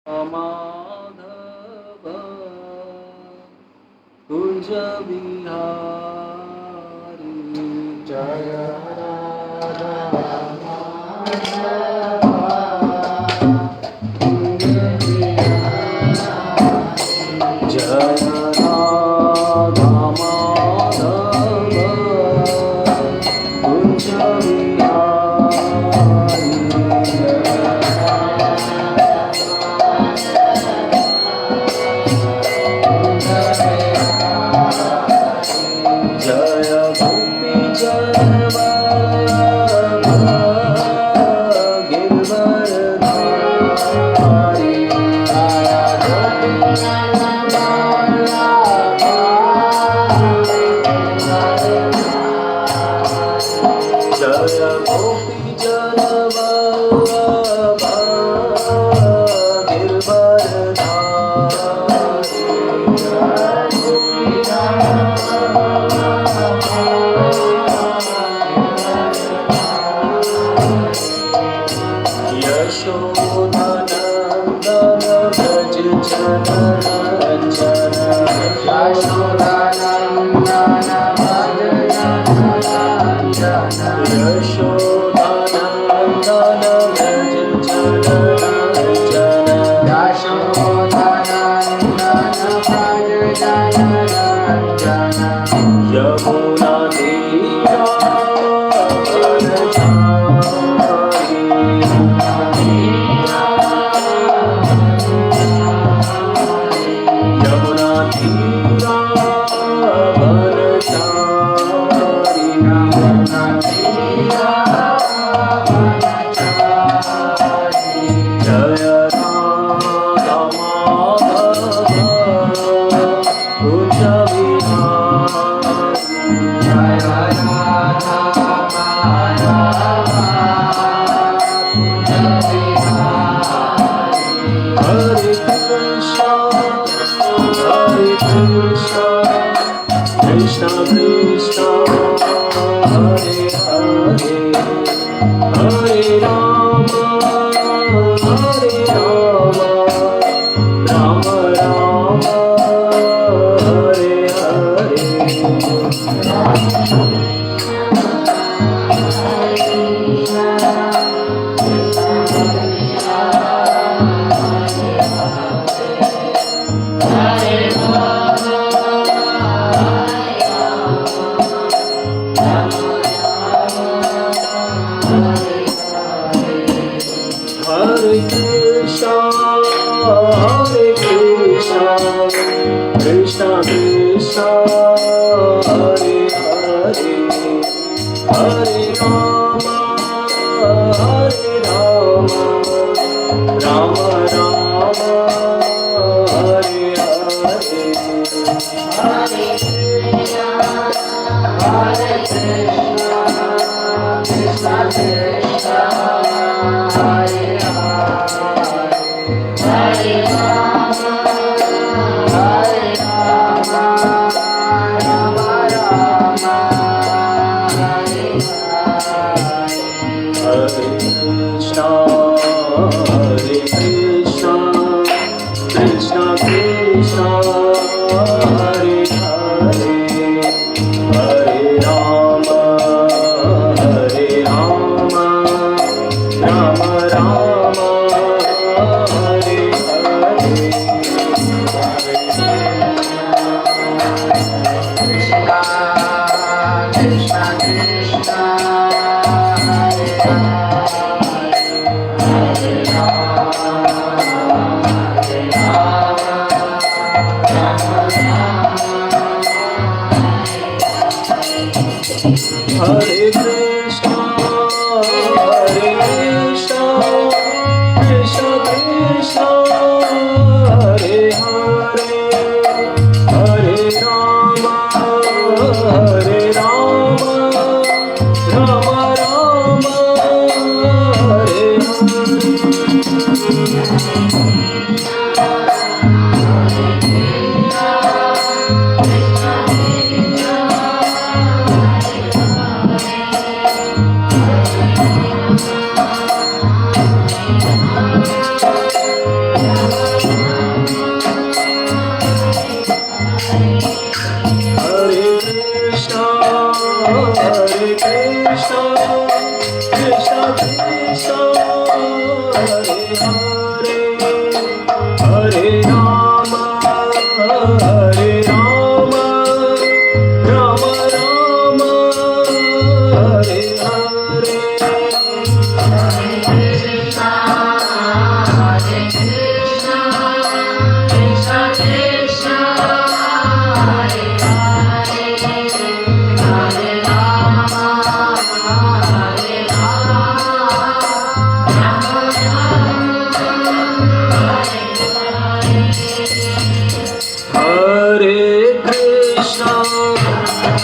माधव कुंज बिहारी जय राधा कुंज बिहारी जय राधा माधव कुंज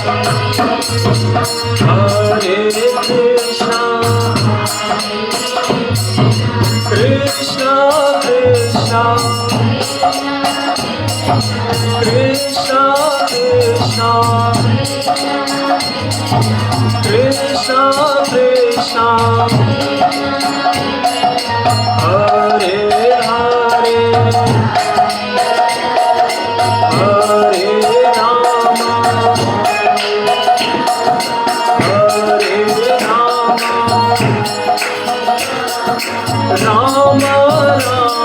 Hare Krishna, Krishna Krishna, Krishna Krishna, Krishna Krishna, Hare Hare, Hare Rama, Hare Rama, Rama Rama,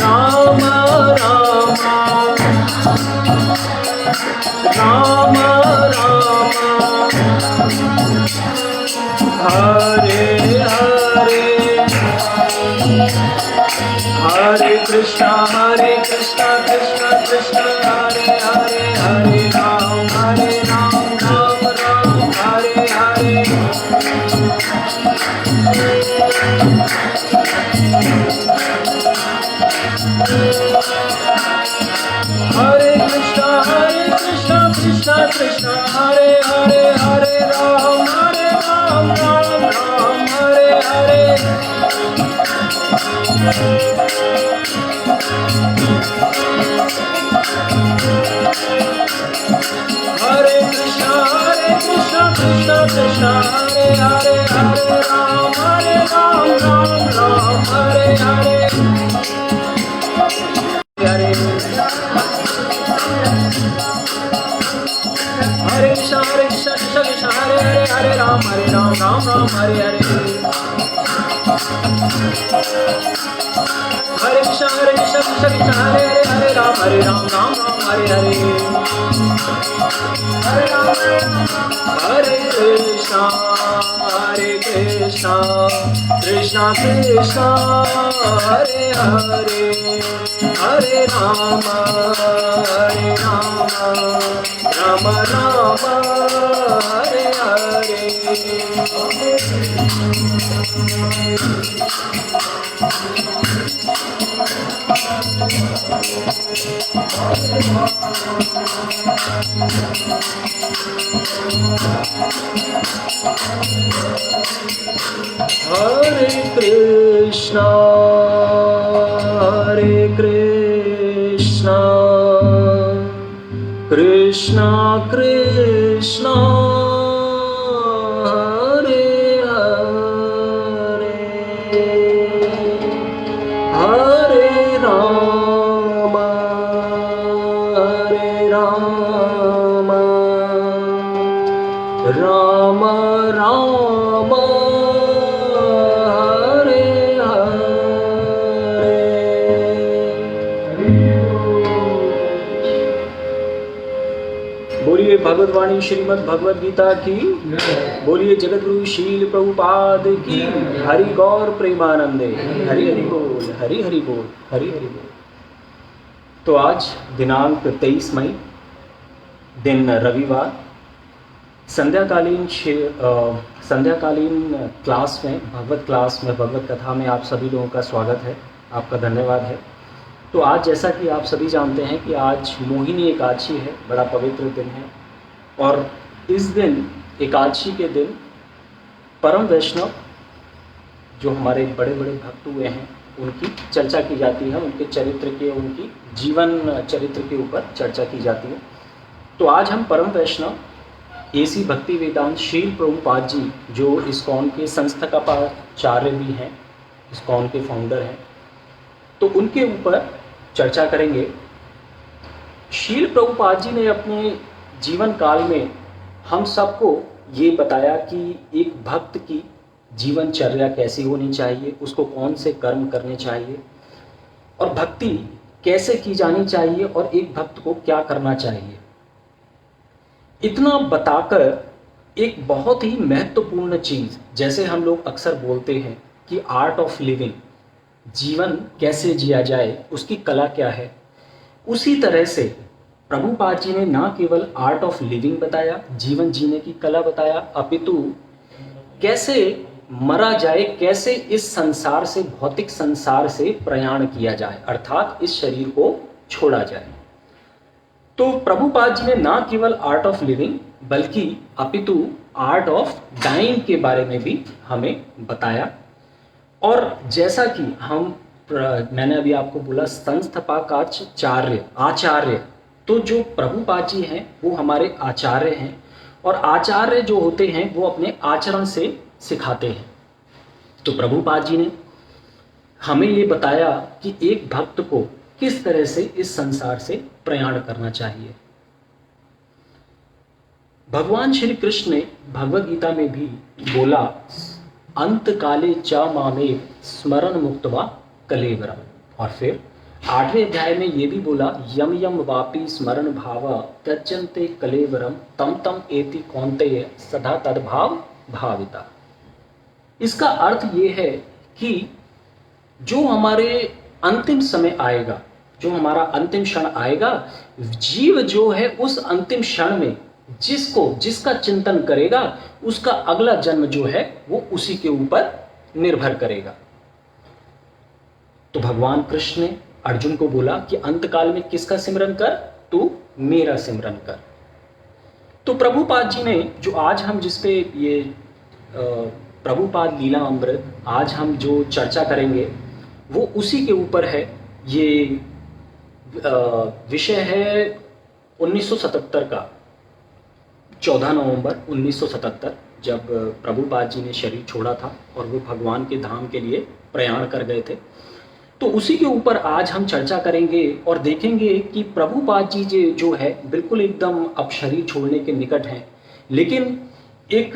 Rama Rama, Rama Rama, Hare Hare, Hare Krishna Krishna Krishna, Hare Hare, Hare Ram, Ram Ram, Hare Hare. Hare Krishna Krishna Krishna, Hare Hare, Hare Ram, Ram Ram, Hare Hare. Hare Krishna Krishna Krishna, Hare Hare, Hare Ram, Ram Ram, Hare Hare. Hare Krishna Krishna Krishna, Hare Hare, Hare Ram, Ram Ram, Hare Hare. Hare Krishna Krishna Krishna, Hare Hare, Hare Ram, Ram Ram, Hare Hare. Hare Krishna Krishna Krishna, Hare Hare, Hare Rama, Rama Rama, Hare Hare. Hare Krishna Krishna Krishna, Hare Hare, Hare Rama, Rama Rama, Hare Hare. बोलिए भगवत वाणी श्रीमद् भगवद गीता की, बोलिए जगत गुरु शील प्रभुपाद की, हरि गौर प्रेमानंदे, हरि हरि बोल, हरि हरि बोल, हरि हरि बोल। तो आज दिनांक 23 मई, दिन रविवार, संध्याकालीन क्लास में, भगवत क्लास में, भगवत कथा में आप सभी लोगों का स्वागत है, आपका धन्यवाद है। तो आज जैसा कि आप सभी जानते हैं कि आज मोहिनी एकादशी है, बड़ा पवित्र दिन है। और इस दिन, एकादशी के दिन, परम वैष्णव जो हमारे बड़े बड़े भक्त हुए हैं उनकी चर्चा की जाती है, उनके चरित्र के, उनकी जीवन चरित्र के ऊपर चर्चा की जाती है। तो आज हम परम वैष्णव एसी भक्ति वेदांत शील प्रभुपाद जी, जो इस्कॉन के संस्थापकाचार्य भी हैं, इस्कॉन के फाउंडर हैं, तो उनके ऊपर चर्चा करेंगे। शील प्रभुपाद जी ने अपने जीवन काल में हम सबको ये बताया कि एक भक्त की जीवनचर्या कैसी होनी चाहिए, उसको कौन से कर्म करने चाहिए और भक्ति कैसे की जानी चाहिए और एक भक्त को क्या करना चाहिए। इतना बताकर एक बहुत ही महत्वपूर्ण चीज़, जैसे हम लोग अक्सर बोलते हैं कि आर्ट ऑफ लिविंग, जीवन कैसे जिया जाए, उसकी कला क्या है, उसी तरह से प्रभुपाद जी ने ना केवल आर्ट ऑफ लिविंग बताया, जीवन जीने की कला बताया, अपितु कैसे मरा जाए, कैसे इस संसार से, भौतिक संसार से प्रयाण किया जाए, अर्थात इस शरीर को छोड़ा जाए। तो प्रभुपाद जी ने ना केवल आर्ट ऑफ लिविंग बल्कि अपितु आर्ट ऑफ डाइंग के बारे में भी हमें बताया। और जैसा कि मैंने अभी आपको बोला संस्थापकाचार्य आचार्य, तो जो प्रभुपाद जी हैं वो हमारे आचार्य हैं, और आचार्य जो होते हैं वो अपने आचरण से सिखाते हैं। तो प्रभुपाद जी ने हमें ये बताया कि एक भक्त को किस तरह से इस संसार से प्रयाण करना चाहिए। भगवान श्री कृष्ण ने भगवद गीता में भी बोला, अंत काले च मामेव स्मरण मुक्तवा कलेवरम। और फिर 8वें अध्याय में ये भी बोला, यम यम वापी स्मरण भावा त्यजन्ते कलेवरम तम तम एति कौन्तेय सदा तद्भाव भाविता। इसका अर्थ ये है कि जो हमारे अंतिम समय आएगा, जो हमारा अंतिम क्षण आएगा, जीव जो है उस अंतिम क्षण में जिसका चिंतन करेगा उसका अगला जन्म जो है वो उसी के ऊपर निर्भर करेगा। तो भगवान कृष्ण ने अर्जुन को बोला कि अंतकाल में किसका सिमरन कर? तू मेरा सिमरन कर। तो प्रभुपाद जी ने जो आज हम जिसपे ये प्रभुपाद लीला अमृत आज हम जो चर्चा करेंगे वो उसी के ऊपर है। ये विषय है 1977 का, 14 नवंबर 1977, जब प्रभुपाद जी ने शरीर छोड़ा था और वो भगवान के धाम के लिए प्रयाण कर गए थे। तो उसी के ऊपर आज हम चर्चा करेंगे और देखेंगे कि प्रभुपाद जी जो है बिल्कुल एकदम अब शरीर छोड़ने के निकट हैं, लेकिन एक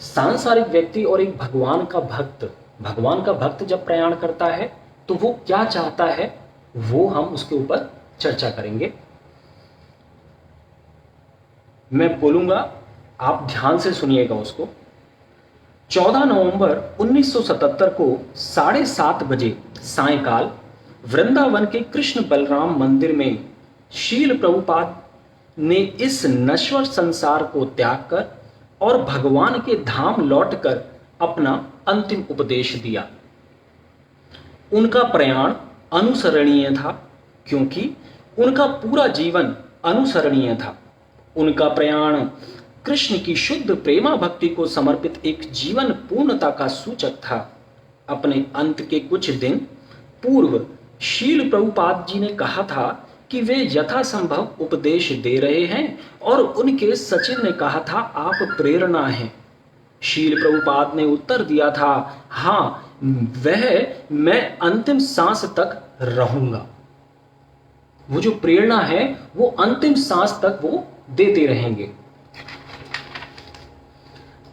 सांसारिक व्यक्ति और एक भगवान का भक्त जब प्रयाण करता है तो वो क्या चाहता है, वो हम उसके ऊपर चर्चा करेंगे। मैं बोलूंगा, आप ध्यान से सुनिएगा उसको। 14 नवंबर 1977 को 7:30 बजे सायंकाल वृंदावन के कृष्ण बलराम मंदिर में शील प्रभुपाद ने इस नश्वर संसार को त्याग कर और भगवान के धाम लौटकर अपना अंतिम उपदेश दिया। उनका प्रयाण अनुसरणीय था, क्योंकि उनका पूरा जीवन अनुसरणीय था। उनका प्रयाण कृष्ण की शुद्ध प्रेमा भक्ति को समर्पित एक जीवन पूर्णता का सूचक था। अपने अंत के कुछ दिन पूर्व शील प्रभुपाद जी ने कहा था कि वे यथासंभव उपदेश दे रहे हैं और उनके सचिव ने कहा था, आप प्रेरणा हैं। शील प्रभुपाद ने उत्तर दिया था, हाँ, मैं अंतिम सांस तक रहूंगा। वो जो प्रेरणा है वो अंतिम सांस तक वो देते रहेंगे।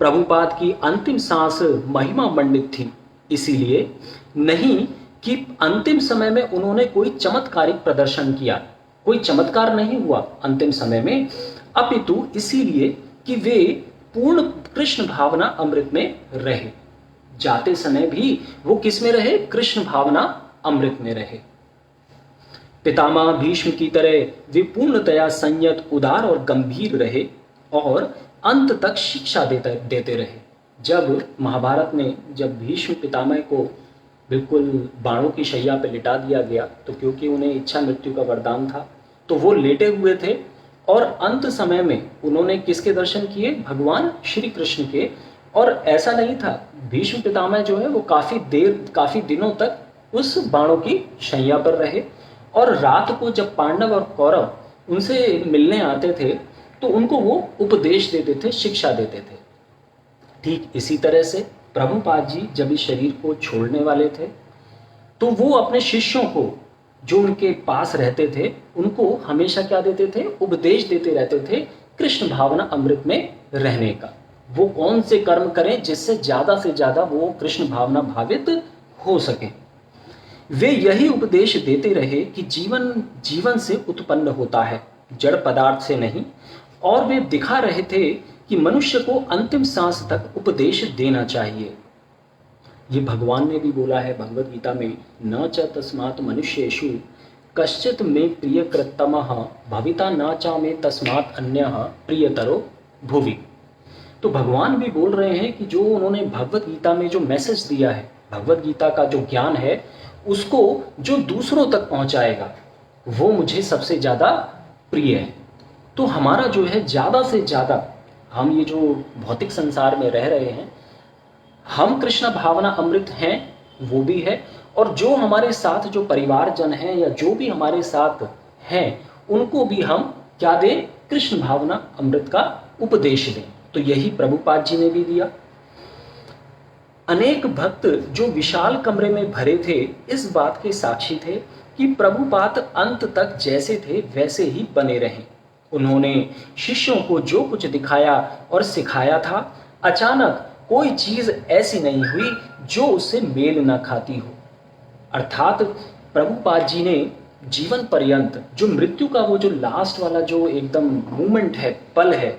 प्रभुपाद की अंतिम सांस महिमा मंडित थी, इसीलिए नहीं कि अंतिम समय में उन्होंने कोई चमत्कारिक प्रदर्शन किया, कोई चमत्कार नहीं हुआ अंतिम समय में, अपितु इसीलिए कि वे पूर्ण कृष्ण भावना अमृत में रहे। जाते समय भी वो किस में रहे? कृष्ण भावना अमृत में रहे। पितामह भीष्म की तरह वे पूर्णतया संयत, उदार और गंभीर रहे और अंत तक शिक्षा देते रहे। जब महाभारत में जब भीष्म पितामह को बिल्कुल बाणों की शैया पे लिटा दिया गया, तो क्योंकि उन्हें इच्छा मृत्यु का वरदान था तो वो लेटे हुए थे और अंत समय में उन्होंने किसके दर्शन किए? भगवान श्री कृष्ण के। और ऐसा नहीं था, भीष्म पितामह जो है वो काफी दिनों तक उस बाणों की शैया पर रहे, और रात को जब पांडव और कौरव उनसे मिलने आते थे तो उनको वो उपदेश देते थे, शिक्षा देते थे। ठीक इसी तरह से प्रभुपाद जी जब इस शरीर को छोड़ने वाले थे तो वो अपने शिष्यों को जो उनके पास रहते थे उनको हमेशा क्या देते थे? उपदेश देते रहते थे कृष्ण भावना अमृत में रहने का। वो कौन से कर्म करें जिससे ज्यादा से ज्यादा वो कृष्ण भावना भावित हो सके। वे यही उपदेश देते रहे कि जीवन से उत्पन्न होता है, जड़ पदार्थ से नहीं। और वे दिखा रहे थे कि मनुष्य को अंतिम सांस तक उपदेश देना चाहिए। ये भगवान ने भी बोला है भगवद गीता में, न च तस्मात् मनुष्येषु कश्चित में प्रियकृतमः भविता न चा में तस्मात् अन्यः प्रियतरो भुवि। तो भगवान भी बोल रहे हैं कि जो उन्होंने भगवद गीता में जो मैसेज दिया है, भगवद गीता का जो ज्ञान है, उसको जो दूसरों तक पहुंचाएगा वो मुझे सबसे ज्यादा प्रिय है। तो हमारा जो है ज़्यादा से ज़्यादा, हम ये जो भौतिक संसार में रह रहे हैं, हम कृष्ण भावना अमृत हैं वो भी है, और जो हमारे साथ जो परिवारजन हैं या जो भी हमारे साथ हैं उनको भी हम क्या दें, कृष्ण भावना अमृत का उपदेश दें। तो यही प्रभुपाद जी ने भी दिया। अनेक भक्त जो विशाल कमरे में भरे थे इस बात के साक्षी थे कि प्रभुपाद अंत तक जैसे थे वैसे ही बने रहे। उन्होंने शिष्यों को जो कुछ दिखाया और सिखाया था, अचानक कोई चीज ऐसी नहीं हुई जो उससे मेल न खाती हो। अर्थात प्रभुपाद जी ने जीवन पर्यंत जो मृत्यु का वो जो लास्ट वाला जो एकदम मोमेंट है, पल है,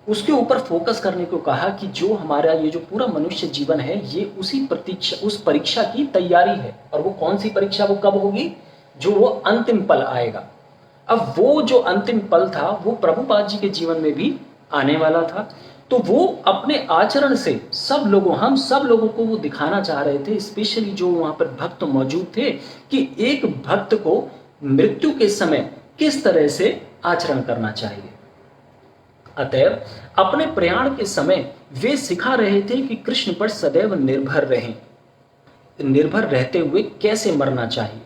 उसके ऊपर फोकस करने को कहा कि जो हमारा ये जो पूरा मनुष्य जीवन है ये उस परीक्षा की तैयारी है। और वो कौन सी परीक्षा, वो कब होगी, जो वो अंतिम पल आएगा। अब वो जो अंतिम पल था वो प्रभुपाद जी के जीवन में भी आने वाला था। तो वो अपने आचरण से हम सब लोगों को वो दिखाना चाह रहे थे, स्पेशली जो वहां पर भक्त मौजूद थे, कि एक भक्त को मृत्यु के समय किस तरह से आचरण करना चाहिए। अतएव अपने प्रयाण के समय वे सिखा रहे थे कि कृष्ण पर सदैव निर्भर रहें, निर्भर रहते हुए कैसे मरना चाहिए।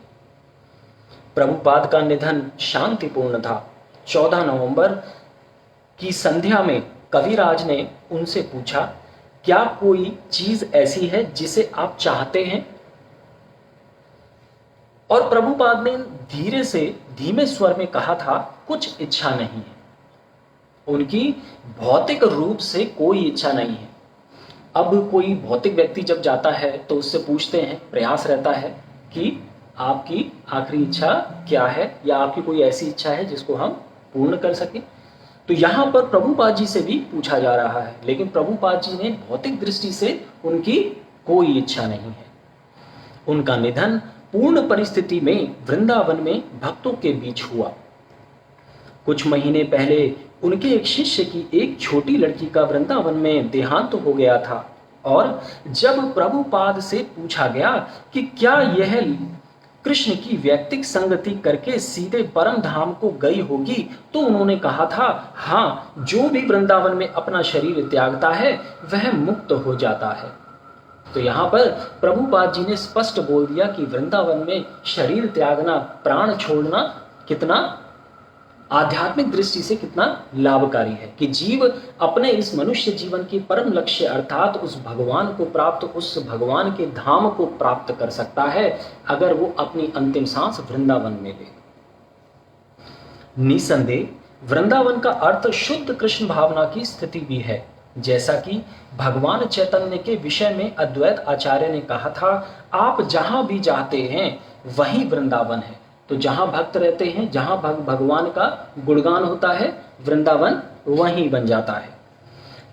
प्रभुपाद का निधन शांतिपूर्ण था। 14 नवंबर की संध्या में कविराज ने उनसे पूछा, क्या कोई चीज ऐसी है जिसे आप चाहते हैं? और प्रभुपाद ने धीमे स्वर में कहा था, कुछ इच्छा नहीं है। उनकी भौतिक रूप से कोई इच्छा नहीं है। अब कोई भौतिक व्यक्ति जब जाता है तो उससे पूछते हैं, प्रयास रहता है कि आपकी आखिरी इच्छा क्या है, या आपकी कोई ऐसी इच्छा है जिसको हम पूर्ण कर सकें। तो यहां पर प्रभुपाद जी से भी पूछा जा रहा है, लेकिन प्रभुपाद जी ने भौतिक दृष्टि से उनकी कोई इच्छा नहीं है। उनका निधन पूर्ण परिस्थिति में वृंदावन में भक्तों के बीच हुआ। कुछ महीने पहले उनके एक शिष्य की एक छोटी लड़की का वृंदावन में देहांत हो गया था, और जब प्रभुपाद से पूछा गया कि क्या यह कृष्ण की व्यक्तिक संगति करके सीधे परम धाम को गई होगी, तो उन्होंने कहा था, हाँ, जो भी वृंदावन में अपना शरीर त्यागता है वह मुक्त हो जाता है। तो यहाँ पर प्रभुपाद जी ने स्पष्ट बोल दिया कि वृंदावन में शरीर त्यागना, प्राण छोड़ना कितना आध्यात्मिक दृष्टि से कितना लाभकारी है, कि जीव अपने इस मनुष्य जीवन की परम लक्ष्य अर्थात उस भगवान को प्राप्त, उस भगवान के धाम को प्राप्त कर सकता है अगर वो अपनी अंतिम सांस वृंदावन में ले। निसंदेह वृंदावन का अर्थ शुद्ध कृष्ण भावना की स्थिति भी है, जैसा कि भगवान चैतन्य के विषय में अद्वैत आचार्य ने कहा था, आप जहां भी जाते हैं वहीं वृंदावन है। तो जहां भक्त रहते हैं, जहां भगवान का गुणगान होता है, वृंदावन वहीं बन जाता है।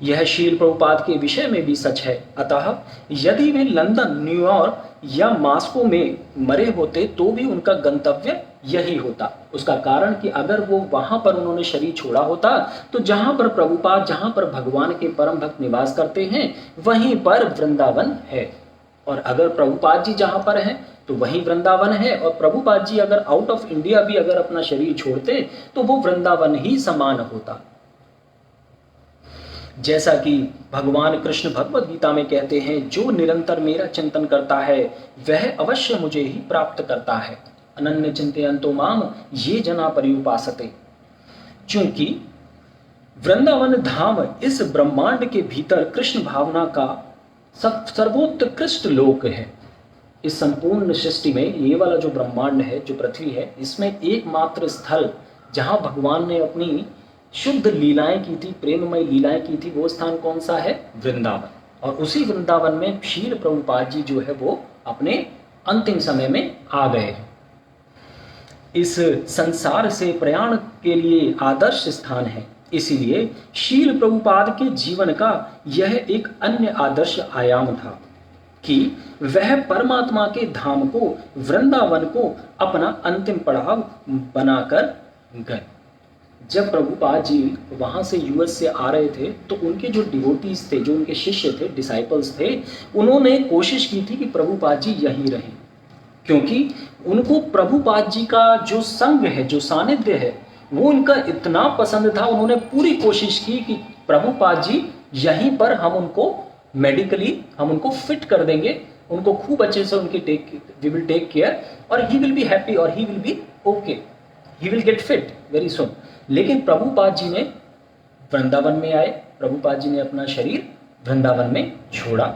यह शील प्रभुपाद के विषय में भी सच है। अतः यदि वे लंदन, न्यूयॉर्क या मॉस्को में मरे होते तो भी उनका गंतव्य यही होता। उसका कारण कि अगर वो वहां पर उन्होंने शरीर छोड़ा होता तो जहां पर प्रभुपाद, जहां पर भगवान के परम भक्त निवास करते हैं वहीं पर वृंदावन है। और अगर प्रभुपाद जी जहां पर हैं तो वहीं वृंदावन है, और प्रभुपाद जी अगर आउट ऑफ इंडिया भी अगर अपना शरीर छोड़ते तो वो वृंदावन ही समान होता। जैसा कि भगवान कृष्ण भगवद गीता में कहते हैं, जो निरंतर मेरा चिंतन करता है वह अवश्य मुझे ही प्राप्त करता है। अनन्य चिंतयन्तो माम ये जना पर्युपासते। चूंकि वृंदावन धाम इस ब्रह्मांड के भीतर कृष्ण भावना का सर्वोत्कृष्ट लोक है। इस संपूर्ण सृष्टि में ये वाला जो ब्रह्मांड है, जो पृथ्वी है, इसमें एकमात्र स्थल जहां भगवान ने अपनी शुद्ध लीलाएं की थी, प्रेममय लीलाएं की थी, वो स्थान कौन सा है? वृंदावन। और उसी वृंदावन में शील प्रभुपाद जी जो है वो अपने अंतिम समय में आ गए हैं। इस संसार से प्रयाण के लिए आदर्श स्थान है, इसीलिए शील प्रभुपाद के जीवन का यह एक अन्य आदर्श आयाम था कि वह परमात्मा के धाम को, वृंदावन को अपना अंतिम पड़ाव बनाकर गए। जब प्रभुपाद जी वहां से यूएस से आ रहे थे तो उनके जो डिवोटीज थे, जो उनके शिष्य थे, डिसाइपल्स थे, उन्होंने कोशिश की थी कि प्रभुपाद जी यहीं रहें, क्योंकि उनको प्रभुपाद जी का जो संग है, जो सानिध्य है, वो उनका इतना पसंद था, उन्होंने पूरी कोशिश की कि प्रभुपाद जी यहीं पर हम उनको मेडिकली हम उनको फिट कर देंगे, उनको खूब अच्छे से उनकी वी विल टेक केयर और ही विल बी हैप्पी और he will be okay, he will get fit very soon. लेकिन प्रभुपाद जी ने वृंदावन में आए, प्रभुपाद जी ने अपना शरीर वृंदावन में छोड़ा।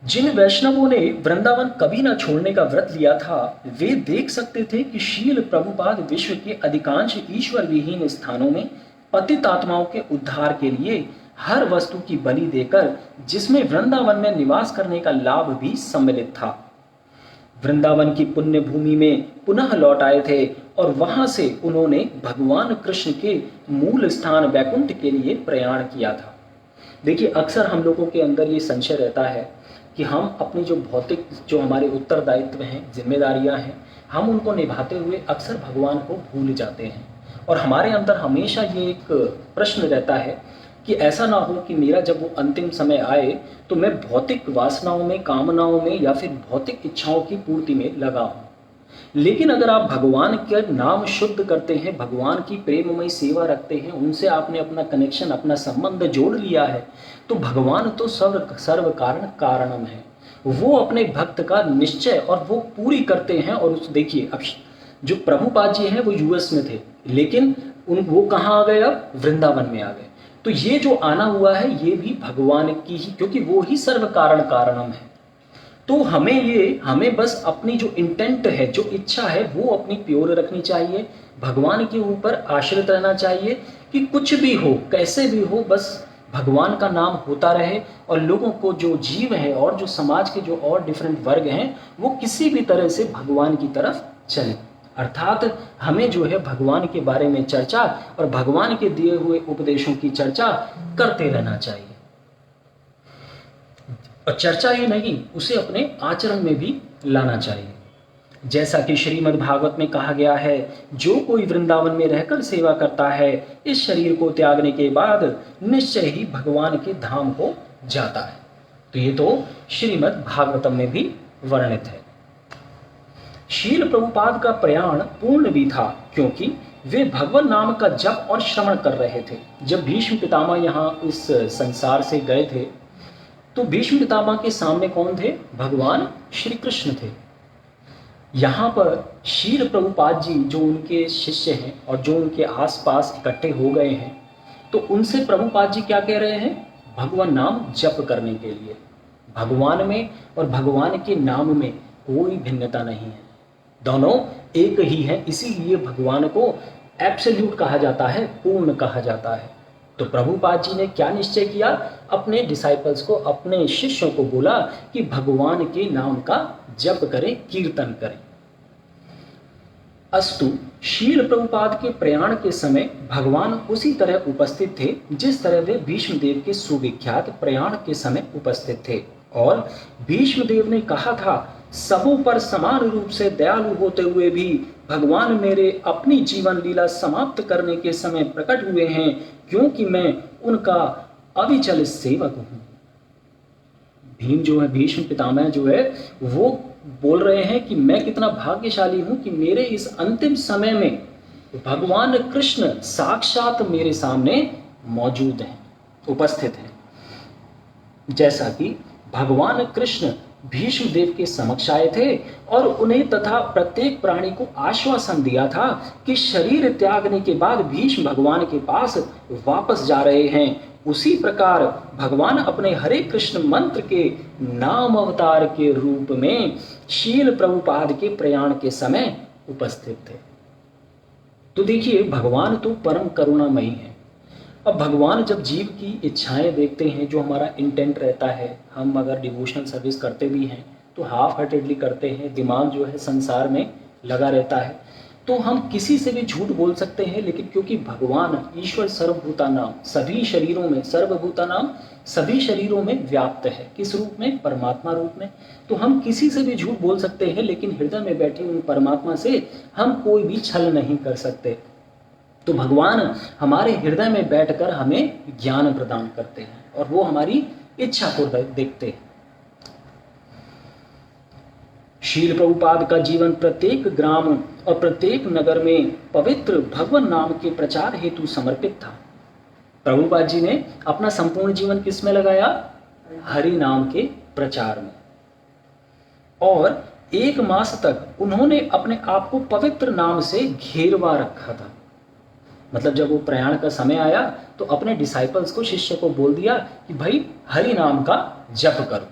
जिन वैष्णवों ने वृंदावन कभी न छोड़ने का व्रत लिया था, वे देख सकते थे कि शील प्रभुपाद विश्व के अधिकांश ईश्वर विहीन स्थानों में पतित आत्माओं के उद्धार के लिए हर वस्तु की बलि देकर, जिसमें वृंदावन में निवास करने का लाभ भी सम्मिलित था, वृंदावन की पुण्य भूमि में पुनः लौट आए थे और वहां से उन्होंने भगवान कृष्ण के मूल स्थान वैकुंठ के लिए प्रयाण किया था। देखिए, अक्सर हम लोगों के अंदर ये संशय रहता है कि हम अपनी जो भौतिक जो हमारे उत्तरदायित्व हैं, जिम्मेदारियां हैं, हम उनको निभाते हुए अक्सर भगवान को भूल जाते हैं। और हमारे अंदर हमेशा ये एक प्रश्न रहता है कि ऐसा ना हो कि मेरा जब वो अंतिम समय आए तो मैं भौतिक वासनाओं में, कामनाओं में या फिर भौतिक इच्छाओं की पूर्ति में लगा हूँ। लेकिन अगर आप भगवान के नाम शुद्ध करते हैं, भगवान की प्रेममयी सेवा रखते हैं, उनसे आपने अपना कनेक्शन, अपना संबंध जोड़ लिया है, तो भगवान तो सर्व कारण कारणम है। वो अपने भक्त का निश्चय और वो पूरी करते हैं। और उस देखिए, अब जो प्रभुपाद जी हैं वो यूएस में थे, लेकिन वो कहाँ आ गए? अब वृंदावन में आ गए। तो ये जो आना हुआ है ये भी भगवान की ही, क्योंकि वो ही सर्व कारण कारणम है। तो हमें बस अपनी जो इंटेंट है, जो इच्छा है, वो अपनी प्योर रखनी चाहिए, भगवान के ऊपर आश्रित रहना चाहिए कि कुछ भी हो, कैसे भी हो, बस भगवान का नाम होता रहे और लोगों को, जो जीव है और जो समाज के जो और डिफरेंट वर्ग हैं, वो किसी भी तरह से भगवान की तरफ चले। अर्थात हमें जो है भगवान के बारे में चर्चा और भगवान के दिए हुए उपदेशों की चर्चा करते रहना चाहिए। और चर्चा ही नहीं, उसे अपने आचरण में भी लाना चाहिए। जैसा कि श्रीमद् भागवत में कहा गया है, जो कोई वृंदावन में रहकर सेवा करता है, इस शरीर को त्यागने के बाद निश्चय ही भगवान के धाम को जाता है। तो ये तो श्रीमद् भागवतम में भी वर्णित है। शील प्रभुपाद का प्रयाण पूर्ण भी था, क्योंकि वे भगवान नाम का जप और श्रवण कर रहे थे। जब भीष्म पितामह यहाँ इस संसार से गए थे, तो भीष्म पितामह के सामने कौन थे? भगवान श्री कृष्ण थे। यहाँ पर शील प्रभुपाद जी जो उनके शिष्य हैं और जो उनके आसपास इकट्ठे हो गए हैं, तो उनसे प्रभुपाद जी क्या कह रहे हैं? भगवान नाम जप करने के लिए। भगवान में और भगवान के नाम में कोई भिन्नता नहीं है, दोनों एक ही है। इसीलिए भगवान को एब्सोल्यूट कहा जाता है, पूर्ण कहा जाता है। तो प्रभुपाद जी ने क्या निश्चय किया? अपने डिसाइपल्स को, अपने शिष्यों को बोला कि भगवान के नाम का जप करें, कीर्तन करें। अस्तु, शील प्रभुपाद के प्रयाण के समय भगवान उसी तरह उपस्थित थे जिस तरह वे भीष्मदेव के सुविख्यात प्रयाण के समय उपस्थित थे। और भीष्मदेव ने कहा था, सबों पर समान रूप से दयालु होते हुए भी भगवान मेरे अपनी जीवन लीला समाप्त करने के समय प्रकट हुए हैं, क्योंकि मैं उनका अविचल सेवक हूं। भीम जो है, भीष्म पितामह जो है, वो बोल रहे हैं कि मैं कितना भाग्यशाली हूं कि मेरे इस अंतिम समय में भगवान कृष्ण साक्षात मेरे सामने मौजूद हैं, उपस्थित हैं। जैसा कि भगवान कृष्ण भीष्मदेव के समक्ष आए थे और उन्हें तथा प्रत्येक प्राणी को आश्वासन दिया था कि शरीर त्यागने के बाद भीष्म भगवान के पास वापस जा रहे हैं, उसी प्रकार भगवान अपने हरे कृष्ण मंत्र के नाम अवतार के रूप में शील प्रभुपाद के प्रयाण के समय उपस्थित थे। तो देखिए, भगवान तो परम करुणामयी है। अब भगवान जब जीव की इच्छाएं देखते हैं, जो हमारा इंटेंट रहता है, हम अगर डिवोशनल सर्विस करते भी हैं तो हाफ हार्टेडली करते हैं, दिमाग जो है संसार में लगा रहता है, तो हम किसी से भी झूठ बोल सकते हैं। लेकिन क्योंकि भगवान ईश्वर सर्वभूतानाम, सभी शरीरों में, सर्वभूतानाम सभी शरीरों में व्याप्त है। किस रूप में? परमात्मा रूप में। तो हम किसी से भी झूठ बोल सकते हैं, लेकिन हृदय में बैठे उन परमात्मा से हम कोई भी छल नहीं कर सकते। तो भगवान हमारे हृदय में बैठकर हमें ज्ञान प्रदान करते हैं और वो हमारी इच्छा को देखते हैं। शील प्रभुपाद का जीवन प्रत्येक ग्राम और प्रत्येक नगर में पवित्र भगवान नाम के प्रचार हेतु समर्पित था। प्रभुपाद जी ने अपना संपूर्ण जीवन किस में लगाया? हरि नाम के प्रचार में। और 1 मास तक उन्होंने अपने आप को पवित्र नाम से घेरवा रखा था। मतलब जब वो प्रयाण का समय आया तो अपने डिसाइपल्स को, शिष्य को बोल दिया कि भाई हरि नाम का जप करो।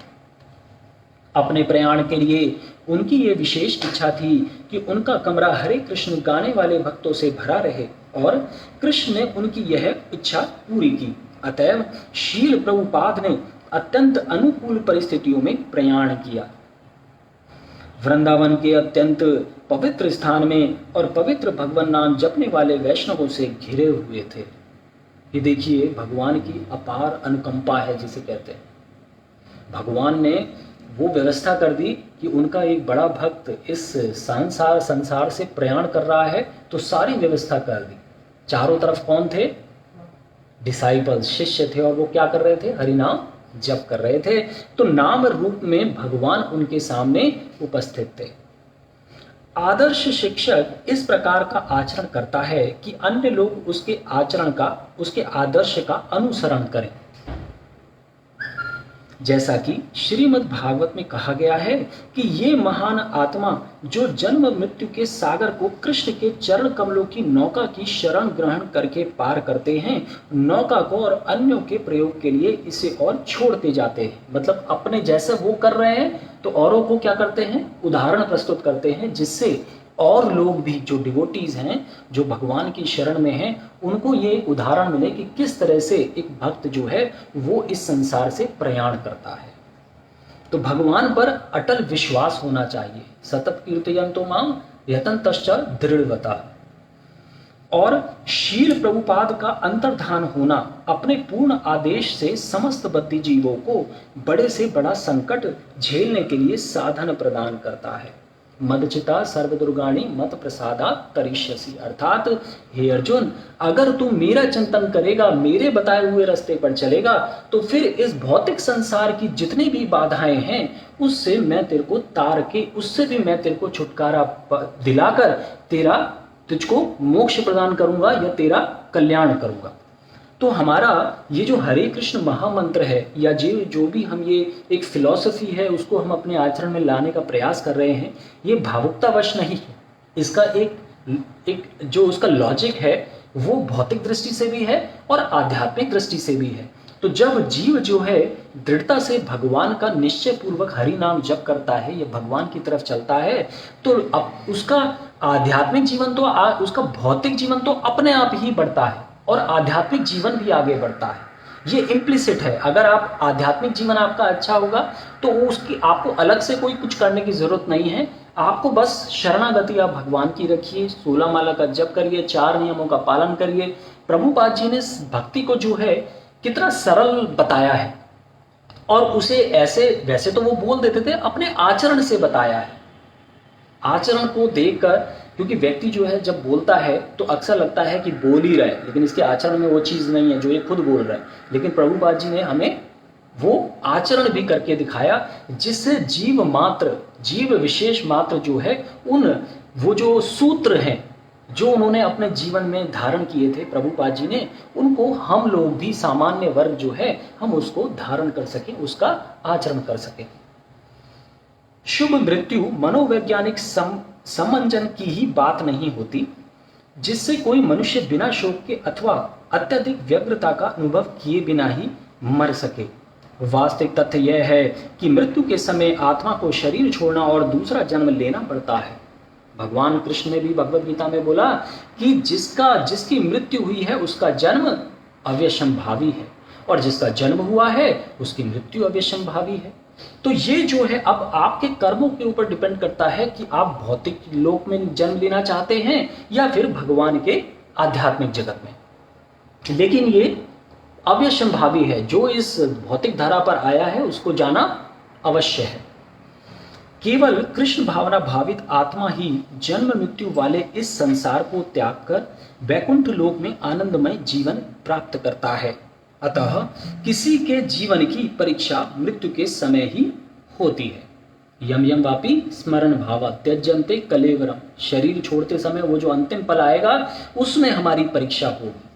अपने प्रयाण के लिए उनकी ये विशेष इच्छा थी कि उनका कमरा हरे कृष्ण गाने वाले भक्तों से भरा रहे, और कृष्ण ने उनकी यह इच्छा पूरी की। अतएव शील प्रभुपाद ने अत्यंत अनुकूल परिस्थितियों में प्रयाण किया। वृंदावन के अत्यंत पवित्र स्थान में और पवित्र भगवान नाम जपने वाले वैष्णवों से घिरे हुए थे। ये देखिए भगवान की अपार अनुकंपा है जिसे कहते हैं। भगवान ने वो व्यवस्था कर दी कि उनका एक बड़ा भक्त इस संसार से प्रयाण कर रहा है, तो सारी व्यवस्था कर दी। चारों तरफ कौन थे? डिसाइपल्स, शिष्य थे, और वो क्या कर रहे थे? हरिनाम जप कर रहे थे। तो नाम रूप में भगवान उनके सामने उपस्थित थे। आदर्श शिक्षक इस प्रकार का आचरण करता है कि अन्य लोग उसके आचरण का, उसके आदर्श का अनुसरण करें। जैसा कि श्रीमद् भागवत में कहा गया है कि ये महान आत्मा जो जन्म मृत्यु के सागर को कृष्ण के चरण कमलों की नौका की शरण ग्रहण करके पार करते हैं, नौका को और अन्यों के प्रयोग के लिए इसे और छोड़ते जाते हैं। मतलब अपने जैसे वो कर रहे हैं तो औरों को क्या करते हैं? उदाहरण प्रस्तुत करते हैं, जिससे और लोग भी जो डिवोटीज हैं, जो भगवान की शरण में हैं, उनको ये उदाहरण मिले कि किस तरह से एक भक्त जो है वो इस संसार से प्रयाण करता है। तो भगवान पर अटल विश्वास होना चाहिए। सतत कीर्तयन्तो मां यतन्तश्च दृढ़वता। और शील प्रभुपाद का अंतर्धान होना अपने पूर्ण आदेश से समस्त बद्धी जीवों को बड़े से बड़ा संकट झेलने के लिए साधन प्रदान करता है। मदचिता सर्वदुर्गाणी मत प्रसादा तरिष्यसि। अर्थात हे अर्जुन, अगर तू मेरा चिंतन करेगा, मेरे बताए हुए रास्ते पर चलेगा, तो फिर इस भौतिक संसार की जितनी भी बाधाएं हैं उससे मैं तेरे को तार के, उससे भी मैं तेरे को छुटकारा दिलाकर तुझको मोक्ष प्रदान करूंगा या तेरा कल्याण करूंगा। तो हमारा ये जो हरे कृष्ण महामंत्र है, या जो भी हम ये एक फिलॉसफी है उसको हम अपने आचरण में लाने का प्रयास कर रहे हैं, ये भावुकतावश नहीं है। इसका एक जो उसका लॉजिक है वो भौतिक दृष्टि से भी है और आध्यात्मिक दृष्टि से भी है। तो जब जीव जो है दृढ़ता से भगवान का निश्चय पूर्वक हरि नाम जप करता है या भगवान की तरफ चलता है, तो अब उसका आध्यात्मिक जीवन तो उसका भौतिक जीवन तो अपने आप ही बढ़ता है और आध्यात्मिक जीवन भी आगे बढ़ता है। ये इम्प्लिसिट है। अगर आप आध्यात्मिक जीवन आपका अच्छा होगा तो उसकी आपको अलग से कोई कुछ करने की जरूरत नहीं है। आपको बस शरणागति आप भगवान की रखिए, 16 माला का जप करिए, 4 नियमों का पालन करिए। प्रभुपाद जी ने भक्ति को जो है कितना सरल बताया है, और उसे ऐसे, वैसे तो वो बोल देते थे, अपने आचरण से बताया है। आचरण को देखकर, क्योंकि व्यक्ति जो है जब बोलता है तो अक्सर लगता है कि बोल ही रहा है, लेकिन इसके आचरण में वो चीज़ नहीं है जो ये खुद बोल रहा है। लेकिन प्रभुपाद जी ने हमें वो आचरण भी करके दिखाया, जिससे जीव विशेष मात्र जो है वो जो सूत्र हैं जो उन्होंने अपने जीवन में धारण किए थे प्रभुपाद जी ने, उनको हम लोग भी सामान्य वर्ग जो है हम उसको धारण कर सकें, उसका आचरण कर सकें। शुभ मृत्यु मनोवैज्ञानिक समंजन की ही बात नहीं होती, जिससे कोई मनुष्य बिना शोक के अथवा अत्यधिक व्यग्रता का अनुभव किए बिना ही मर सके। वास्तविक तथ्य यह है कि मृत्यु के समय आत्मा को शरीर छोड़ना और दूसरा जन्म लेना पड़ता है। भगवान कृष्ण ने भी भगवद गीता में बोला कि जिसकी मृत्यु हुई है उसका जन्म अवश्यंभावी है, और जिसका जन्म हुआ है उसकी मृत्यु अवश्यंभावी है। तो ये जो है अब आपके कर्मों के ऊपर डिपेंड करता है कि आप भौतिक लोक में जन्म लेना चाहते हैं या फिर भगवान के आध्यात्मिक जगत में। लेकिन ये अवश्यंभावी है, जो इस भौतिक धरा पर आया है उसको जाना अवश्य है। केवल कृष्ण भावना भावित आत्मा ही जन्म मृत्यु वाले इस संसार को त्याग कर वैकुंठ लोक में आनंदमय जीवन प्राप्त करता है। अतः किसी के जीवन की परीक्षा मृत्यु के समय ही होती है। यम यम वापी स्मरण भावा त्यजन्ते कलेवरम। शरीर छोड़ते समय वो जो अंतिम पल आएगा उसमें हमारी परीक्षा होगी।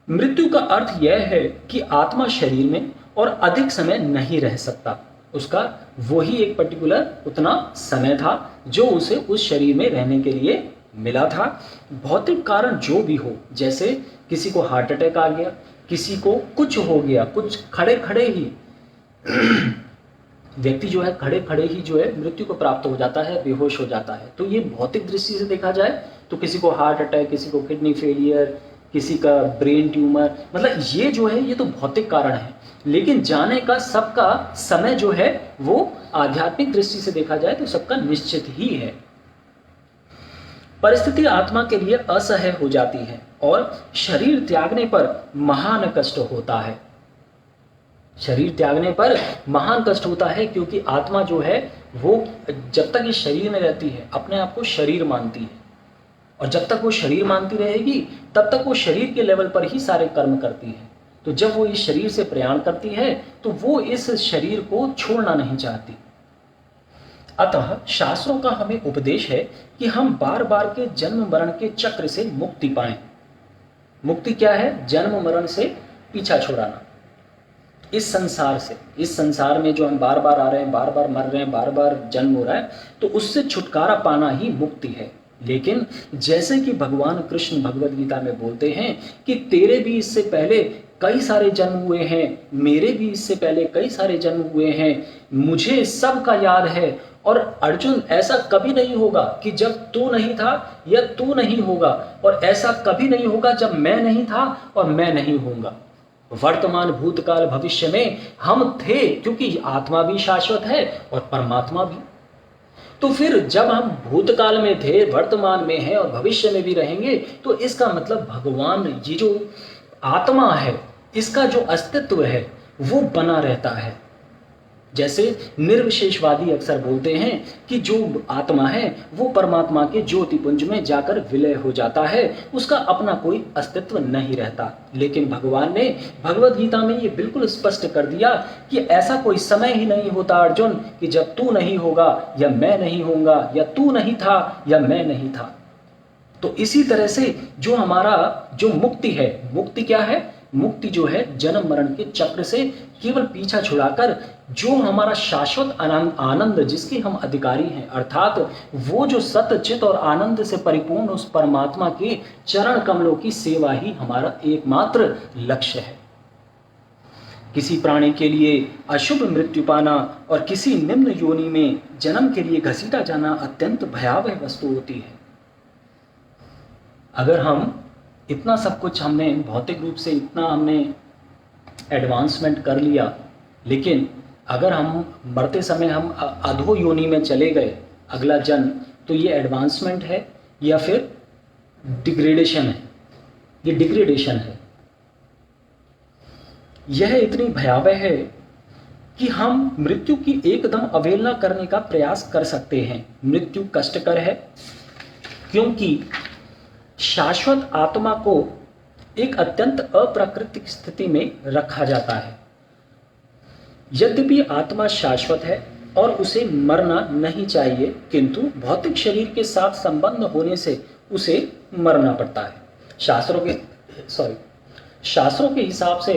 मृत्यु का अर्थ यह है कि आत्मा शरीर में और अधिक समय नहीं रह सकता। उसका वही एक पर्टिकुलर उतना समय था जो उसे उस शरीर में रहने के लिए मिला था। भौतिक कारण जो भी हो, जैसे किसी को हार्ट अटैक आ गया, किसी को कुछ हो गया, कुछ खड़े खड़े ही व्यक्ति जो है खड़े खड़े ही जो है मृत्यु को प्राप्त हो जाता है, बेहोश हो जाता है। तो ये भौतिक दृष्टि से देखा जाए तो किसी को हार्ट अटैक, किसी को किडनी फेलियर, किसी का ब्रेन ट्यूमर, मतलब ये जो है ये तो भौतिक कारण है। लेकिन जाने का सबका समय जो है वो आध्यात्मिक दृष्टि से देखा जाए तो सबका निश्चित ही है। परिस्थिति आत्मा के लिए असह्य हो जाती है और शरीर त्यागने पर महान कष्ट होता है। शरीर त्यागने पर महान कष्ट होता है क्योंकि आत्मा जो है वो जब तक इस शरीर में रहती है अपने आप को शरीर मानती है, और जब तक वो शरीर मानती रहेगी तब तक वो शरीर के लेवल पर ही सारे कर्म करती है। तो जब वो इस शरीर से प्रयाण करती है तो वो इस शरीर को छोड़ना नहीं चाहती। अतः शास्त्रों का हमें उपदेश है कि हम बार बार के जन्म मरण के चक्र से मुक्ति पाएं। मुक्ति क्या है? जन्म मरण से पीछा छुड़ाना। इस संसार से, इस संसार में जो हम बार बार आ रहे हैं, बार बार मर रहे हैं, बार बार जन्म हो रहा है, तो उससे छुटकारा पाना ही मुक्ति है। लेकिन जैसे कि भगवान कृष्ण भगवद गीता में बोलते हैं कि तेरे भी इससे पहले कई सारे जन्म हुए हैं, मेरे भी इससे पहले कई सारे जन्म हुए हैं, मुझे सब का याद है। और अर्जुन, ऐसा कभी नहीं होगा कि जब तू नहीं था या तू नहीं होगा, और ऐसा कभी नहीं होगा जब मैं नहीं था और मैं नहीं होऊंगा। वर्तमान भूतकाल भविष्य में हम थे, क्योंकि आत्मा भी शाश्वत है और परमात्मा भी। तो फिर जब हम भूतकाल में थे, वर्तमान में हैं और भविष्य में भी रहेंगे, तो इसका मतलब भगवान, ये जो आत्मा है, इसका जो अस्तित्व है वो बना रहता है। जैसे निर्विशेषवादी अक्सर बोलते हैं कि जो आत्मा है वो परमात्मा के ज्योतिपुंज में जाकर विलय हो जाता है, उसका अपना कोई अस्तित्व नहीं रहता। लेकिन भगवान ने भगवद गीता में ये बिल्कुल स्पष्ट कर दिया कि ऐसा कोई समय ही नहीं होता अर्जुन कि जब तू नहीं होगा या मैं नहीं होऊंगा, या तू नहीं था या मैं नहीं था। तो इसी तरह से जो हमारा जो मुक्ति है, मुक्ति क्या है? मुक्ति जो है जन्म मरण के चक्र से केवल पीछा छुड़ाकर जो हमारा शाश्वत आनंद जिसके हम अधिकारी हैं, अर्थात वो जो सत्य चित और आनंद से परिपूर्ण उस परमात्मा के चरण कमलों की सेवा ही हमारा एकमात्र लक्ष्य है। किसी प्राणी के लिए अशुभ मृत्यु पाना और किसी निम्न योनि में जन्म के लिए घसीटा जाना अत्यंत भयावह वस्तु होती है। अगर हम इतना सब कुछ हमने भौतिक रूप से इतना हमने एडवांसमेंट कर लिया, लेकिन अगर हम मरते समय हम अधो योनि में चले गए अगला जन्म, तो ये एडवांसमेंट है या फिर डिग्रेडेशन है? ये डिग्रेडेशन है। यह इतनी भयावह है कि हम मृत्यु की एकदम अवहेलना करने का प्रयास कर सकते हैं। मृत्यु कष्टकर है क्योंकि शाश्वत आत्मा को एक अत्यंत अप्राकृतिक स्थिति में रखा जाता है। यद्यपि आत्मा शाश्वत है और उसे मरना नहीं चाहिए, किंतु भौतिक शरीर के साथ संबंध होने से उसे मरना पड़ता है। शास्त्रों के हिसाब से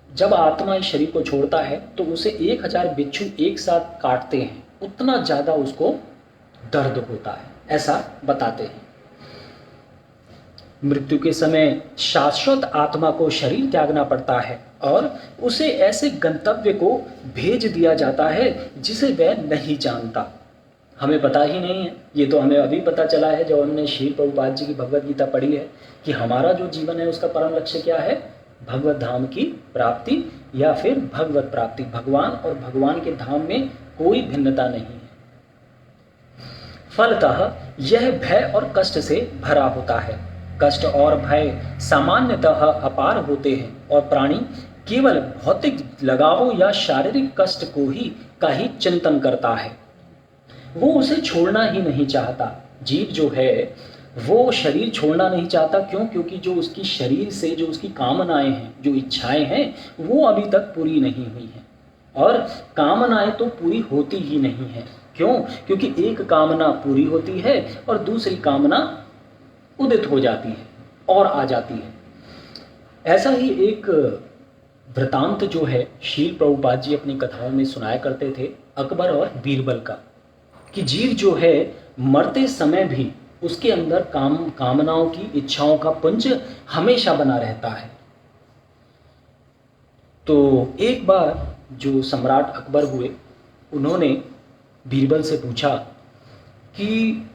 जब आत्मा इस शरीर को छोड़ता है तो उसे 1000 बिच्छू एक साथ काटते हैं, उतना ज्यादा उसको दर्द होता है, ऐसा बताते हैं। मृत्यु के समय शाश्वत आत्मा को शरीर त्यागना पड़ता है और उसे ऐसे गंतव्य को भेज दिया जाता है जिसे वह नहीं जानता। हमें पता ही नहीं है, ये तो हमें अभी पता चला है जब हमने श्री प्रभुपाद जी की भगवद गीता पढ़ी है कि हमारा जो जीवन है उसका परम लक्ष्य क्या है? भगवत धाम की प्राप्ति या फिर भगवत प्राप्ति। भगवान और भगवान के धाम में कोई भिन्नता नहीं है। फलतः यह भय और कष्ट से भरा होता है। कष्ट और भय सामान्यतः अपार होते हैं और प्राणी केवल भौतिक लगावों या शारीरिक कष्ट को ही का ही चिंतन करता है, वो उसे छोड़ना ही नहीं चाहता। जीव जो है वो शरीर छोड़ना नहीं चाहता। क्यों? क्योंकि जो उसकी शरीर से जो उसकी कामनाएं हैं, जो इच्छाएं हैं, वो अभी तक पूरी नहीं हुई हैं और कामनाएं तो पूरी होती ही नहीं है। क्यों? क्योंकि एक कामना पूरी होती है और दूसरी कामना उदित हो जाती है और आ जाती है। ऐसा ही एक वृतांत जो है शील प्रभुपाद जी अपनी कथाओं में सुनाया करते थे अकबर और बीरबल का, कि जीव जो है मरते समय भी उसके अंदर कामनाओं की इच्छाओं का पुंज हमेशा बना रहता है। तो एक बार जो सम्राट अकबर हुए, उन्होंने बीरबल से पूछा कि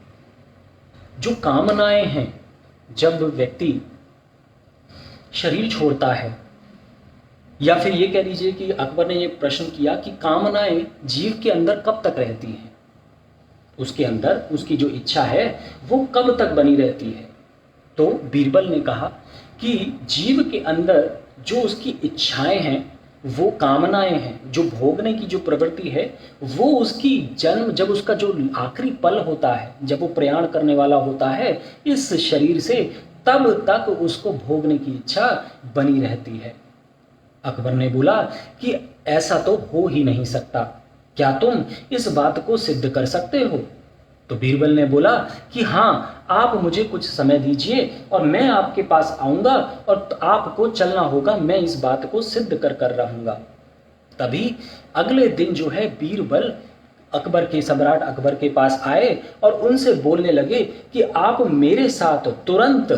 जो कामनाएं हैं, जब व्यक्ति शरीर छोड़ता है, या फिर ये कह लीजिए कि अकबर ने ये प्रश्न किया कि कामनाएं जीव के अंदर कब तक रहती हैं, उसके अंदर उसकी जो इच्छा है वो कब तक बनी रहती है। तो बीरबल ने कहा कि जीव के अंदर जो उसकी इच्छाएं हैं, वो कामनाएं हैं, जो भोगने की जो प्रवृत्ति है, वो उसकी जन्म, जब उसका जो आखिरी पल होता है, जब वो प्रयाण करने वाला होता है इस शरीर से, तब तक उसको भोगने की इच्छा बनी रहती है। अकबर ने बोला कि ऐसा तो हो ही नहीं सकता, क्या तुम इस बात को सिद्ध कर सकते हो? तो बीरबल ने बोला कि हाँ, आप मुझे कुछ समय दीजिए और मैं आपके पास आऊंगा और आपको चलना होगा, मैं इस बात को सिद्ध कर रहूंगा। तभी अगले दिन जो है बीरबल सम्राट अकबर के पास आए और उनसे बोलने लगे कि आप मेरे साथ तुरंत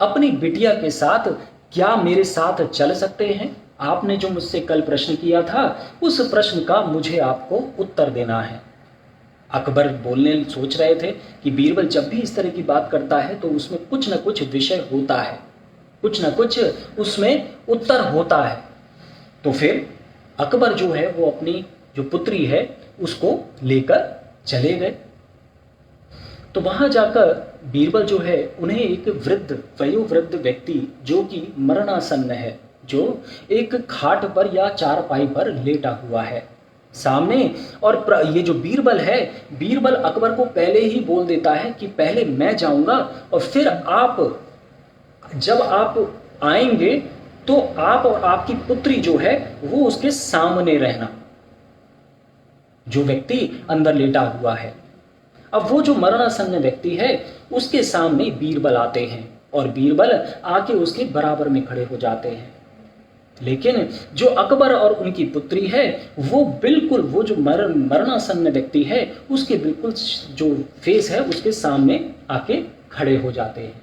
अपनी बिटिया के साथ क्या मेरे साथ चल सकते हैं? आपने जो मुझसे कल प्रश्न किया था, उस प्रश्न का मुझे आपको उत्तर देना है। अकबर सोच रहे थे कि बीरबल जब भी इस तरह की बात करता है तो उसमें कुछ न कुछ विषय होता है, कुछ न कुछ उसमें उत्तर होता है। तो फिर अकबर जो है वो अपनी जो पुत्री है उसको लेकर चले गए। तो वहां जाकर बीरबल जो है उन्हें एक वयोवृद्ध व्यक्ति जो कि मरणासन्न है, जो एक खाट पर या चारपाई पर लेटा हुआ है सामने, और ये जो बीरबल है, बीरबल अकबर को पहले ही बोल देता है कि पहले मैं जाऊंगा और फिर जब आप आएंगे तो आप और आपकी पुत्री जो है वो उसके सामने रहना, जो व्यक्ति अंदर लेटा हुआ है। अब वो जो मरणासन्न व्यक्ति है उसके सामने बीरबल आते हैं और बीरबल आके उसके बराबर में खड़े हो जाते हैं। लेकिन जो अकबर और उनकी पुत्री है वो बिल्कुल, वो जो मरणासन्न व्यक्ति है उसके बिल्कुल जो फेस है उसके सामने आके खड़े हो जाते हैं।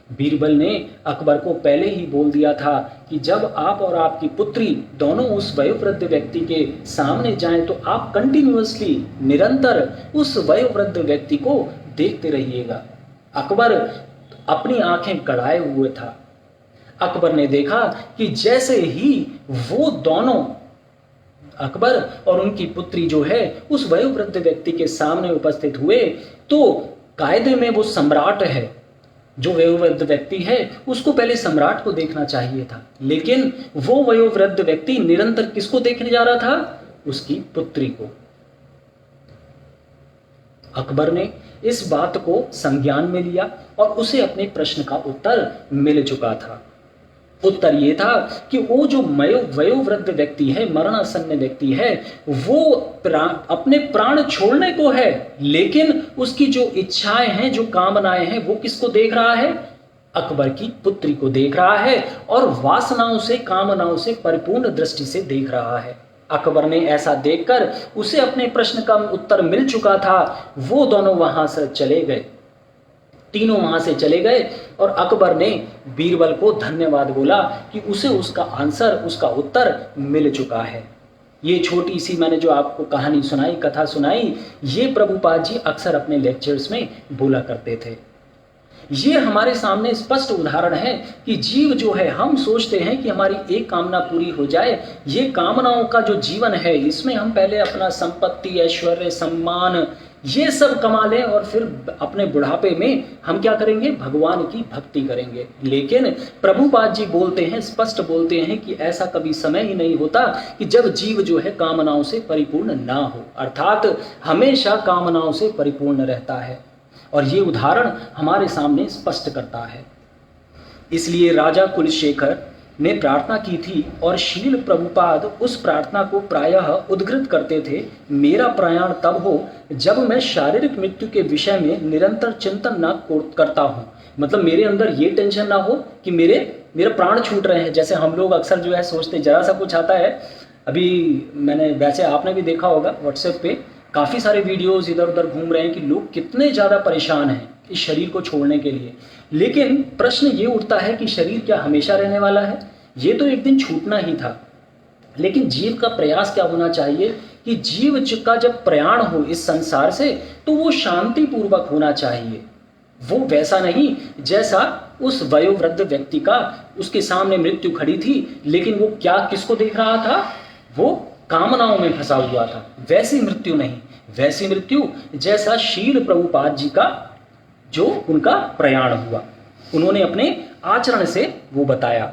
बीरबल ने अकबर को पहले ही बोल दिया था कि जब आप और आपकी पुत्री दोनों उस वयोवृद्ध व्यक्ति के सामने जाएं तो आप कंटिन्यूअसली, निरंतर उस वयोवृद्ध व्यक्ति को देखते रहिएगा। अकबर अपनी आंखें गड़ाए हुए था। अकबर ने देखा कि जैसे ही वो दोनों, अकबर और उनकी पुत्री जो है उस वयोवृद्ध व्यक्ति के सामने उपस्थित हुए, तो कायदे में वो सम्राट है, जो वयोवृद्ध व्यक्ति है उसको पहले सम्राट को देखना चाहिए था, लेकिन वो वयोवृद्ध व्यक्ति निरंतर किसको देखने जा रहा था? उसकी पुत्री को। अकबर ने इस बात को संज्ञान में लिया और उसे अपने प्रश्न का उत्तर मिल चुका था। उत्तर ये था कि वो जो वयोवृद्ध व्यक्ति है, मरणासन्न व्यक्ति है, वो अपने प्राण छोड़ने को है, लेकिन उसकी जो इच्छाएं हैं, जो कामनाएं हैं, वो किसको देख रहा है? अकबर की पुत्री को देख रहा है और वासनाओं से, कामनाओं से परिपूर्ण दृष्टि से देख रहा है। अकबर ने ऐसा देखकर उसे अपने प्रश्न का उत्तर मिल चुका था। वो दोनों वहां से चले गए, तीनों वहां से चले गए और अकबर ने बीरबल को धन्यवाद बोला कि उसे उसका आंसर, उसका उत्तर मिल चुका है। ये छोटी सी मैंने जो आपको कहानी सुनाई, कथा सुनाई, ये प्रभुपाद जी अक्सर अपने लेक्चर्स में बोला करते थे। ये हमारे सामने स्पष्ट उदाहरण है कि जीव जो है, हम सोचते हैं कि हमारी एक कामना पूरी हो जाए। ये कामनाओं का जो जीवन है, इसमें हम पहले अपना संपत्ति, ऐश्वर्य, सम्मान, ये सब कमा लें और फिर अपने बुढ़ापे में हम क्या करेंगे? भगवान की भक्ति करेंगे। लेकिन प्रभुपाद जी बोलते हैं, स्पष्ट बोलते हैं कि ऐसा कभी समय ही नहीं होता कि जब जीव जो है कामनाओं से परिपूर्ण ना हो, अर्थात हमेशा कामनाओं से परिपूर्ण रहता है। और ये उदाहरण हमारे सामने स्पष्ट करता है। इसलिए राजा कुलशेखर ने प्रार्थना की थी और शील प्रभुपाद उस प्रार्थना को प्रायः उद्धृत करते थे, मेरा प्रयाण तब हो जब मैं शारीरिक मृत्यु के विषय में निरंतर चिंतन न करता हूँ। मतलब मेरे अंदर ये टेंशन ना हो कि मेरे प्राण छूट रहे हैं। जैसे हम लोग अक्सर जो है सोचते, जरा सा कुछ आता है, अभी मैंने, वैसे आपने भी देखा होगा व्हाट्सएप पे काफ़ी सारे वीडियोस इधर उधर घूम रहे हैं कि लोग कितने ज़्यादा परेशान हैं इस शरीर को छोड़ने के लिए। लेकिन प्रश्न ये उठता है कि शरीर क्या हमेशा रहने वाला है? ये तो एक दिन छूटना ही था। लेकिन जीव का प्रयास क्या होना चाहिए कि जीव का जब प्रयाण हो इस संसार से तो वो शांति पूर्वक होना चाहिए। वो वैसा नहीं जैसा उस वयोवृद्ध व्यक्ति का, उसके सामने मृत्यु खड़ी थी, लेकिन वो क्या किसको देख रहा था? वो कामनाओं में फंसा हुआ था। वैसी मृत्यु नहीं, वैसी मृत्यु जैसा शील प्रभुपाद जी का जो उनका प्रयाण हुआ, उन्होंने अपने आचरण से वो बताया।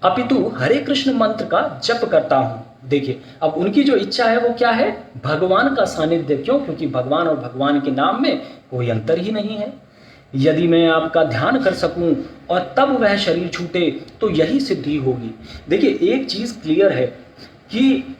अपितु हरे कृष्ण मंत्र का जप करता हूं। देखिए, अब उनकी जो इच्छा है वो क्या है? भगवान का सानिध्य। क्यों? क्योंकि भगवान और भगवान के नाम में कोई अंतर ही नहीं है। यदि मैं आपका ध्यान कर सकूं और तब वह शरीर छूटे तो यही सिद्धि होगी। देखिए, एक चीज क्लियर है कि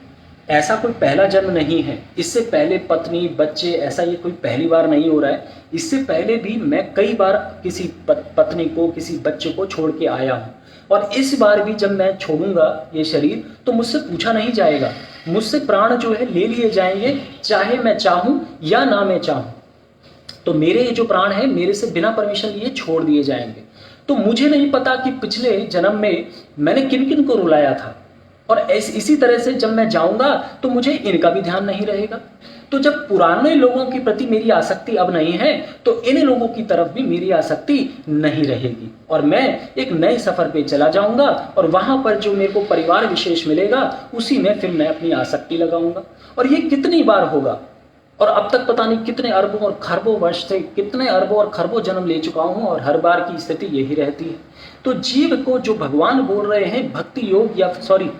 ऐसा कोई पहला जन्म नहीं है। इससे पहले पत्नी, बच्चे, ऐसा ये कोई पहली बार नहीं हो रहा है। इससे पहले भी मैं कई बार किसी पत्नी को, किसी बच्चे को छोड़ के आया हूँ, और इस बार भी जब मैं छोड़ूंगा ये शरीर तो मुझसे पूछा नहीं जाएगा, मुझसे प्राण जो है ले लिए जाएंगे, चाहे मैं चाहूं या ना मैं चाहूं। तो मेरे जो प्राण है मेरे से बिना परमिशन लिए छोड़ दिए जाएंगे। तो मुझे नहीं पता कि पिछले जन्म में मैंने किन किन को रुलाया था, और इसी तरह से जब मैं जाऊंगा तो मुझे इनका भी ध्यान नहीं रहेगा। तो जब पुराने लोगों के प्रति मेरी आसक्ति अब नहीं है तो इन लोगों की तरफ भी मेरी आसक्ति नहीं रहेगी, और मैं एक नए सफर पे चला जाऊंगा, और वहां पर जो मेरे को परिवार विशेष मिलेगा उसी में फिर मैं अपनी आसक्ति लगाऊंगा। और ये कितनी बार होगा, और अब तक पता नहीं कितने अरबों और खरबों वर्ष से कितने अरबों और खरबों जन्म ले चुका हूं, और हर बार की स्थिति यही रहती है। तो जीव को जो भगवान बोल रहे हैं भक्ति योग, या सॉरी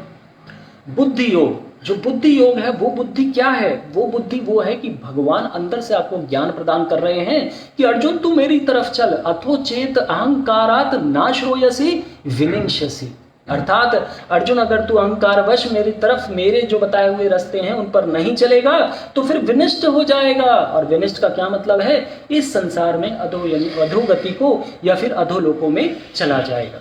बुद्धि योग, जो बुद्धि योग है वो बुद्धि क्या है? वो बुद्धि वो है कि भगवान अंदर से आपको ज्ञान प्रदान कर रहे हैं कि अर्जुन तू मेरी तरफ चल, अथो चेत अहंकारात नाश्रोयसी विनिंशसी। अर्थात अर्जुन, अगर तू अहंकारवश मेरी तरफ, मेरे जो बताए हुए रास्ते हैं उन पर नहीं चलेगा तो फिर विनिष्ट हो जाएगा। और विनिष्ट का क्या मतलब है? इस संसार में अधोगति को या फिर अधोलोकों में चला जाएगा।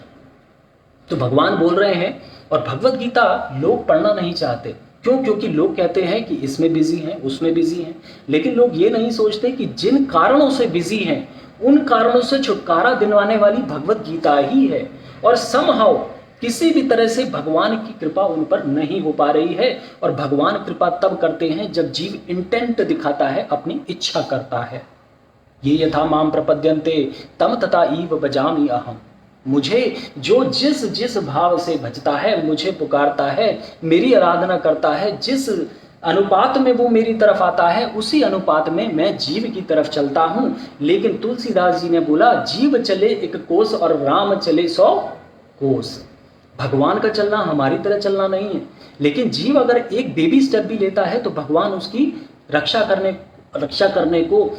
तो भगवान बोल रहे हैं, और भगवत गीता लोग पढ़ना नहीं चाहते। क्यों? क्योंकि लोग कहते हैं कि इसमें बिजी हैं, उसमें बिजी हैं, लेकिन लोग ये नहीं सोचते कि जिन कारणों से बिजी हैं उन कारणों से छुटकारा दिलवाने वाली भगवत गीता ही है। और समहाउ किसी भी तरह से भगवान की कृपा उन पर नहीं हो पा रही है, और भगवान कृपा तब करते हैं जब जीव इंटेंट दिखाता है, अपनी इच्छा करता है। ये यथा माम प्रपद्यन्ते तम तथा ईव भजामि अहम। मुझे जो जिस जिस भाव से भजता है, मुझे पुकारता है, मेरी आराधना करता है, जिस अनुपात में वो मेरी तरफ आता है उसी अनुपात में मैं जीव की तरफ चलता हूँ। लेकिन तुलसीदास जी ने बोला, जीव चले 1 कोस और राम चले 100 कोस। भगवान का चलना हमारी तरह चलना नहीं है, लेकिन जीव अगर एक बेबी स्टेप भी लेता है तो भगवान उसकी रक्षा करने को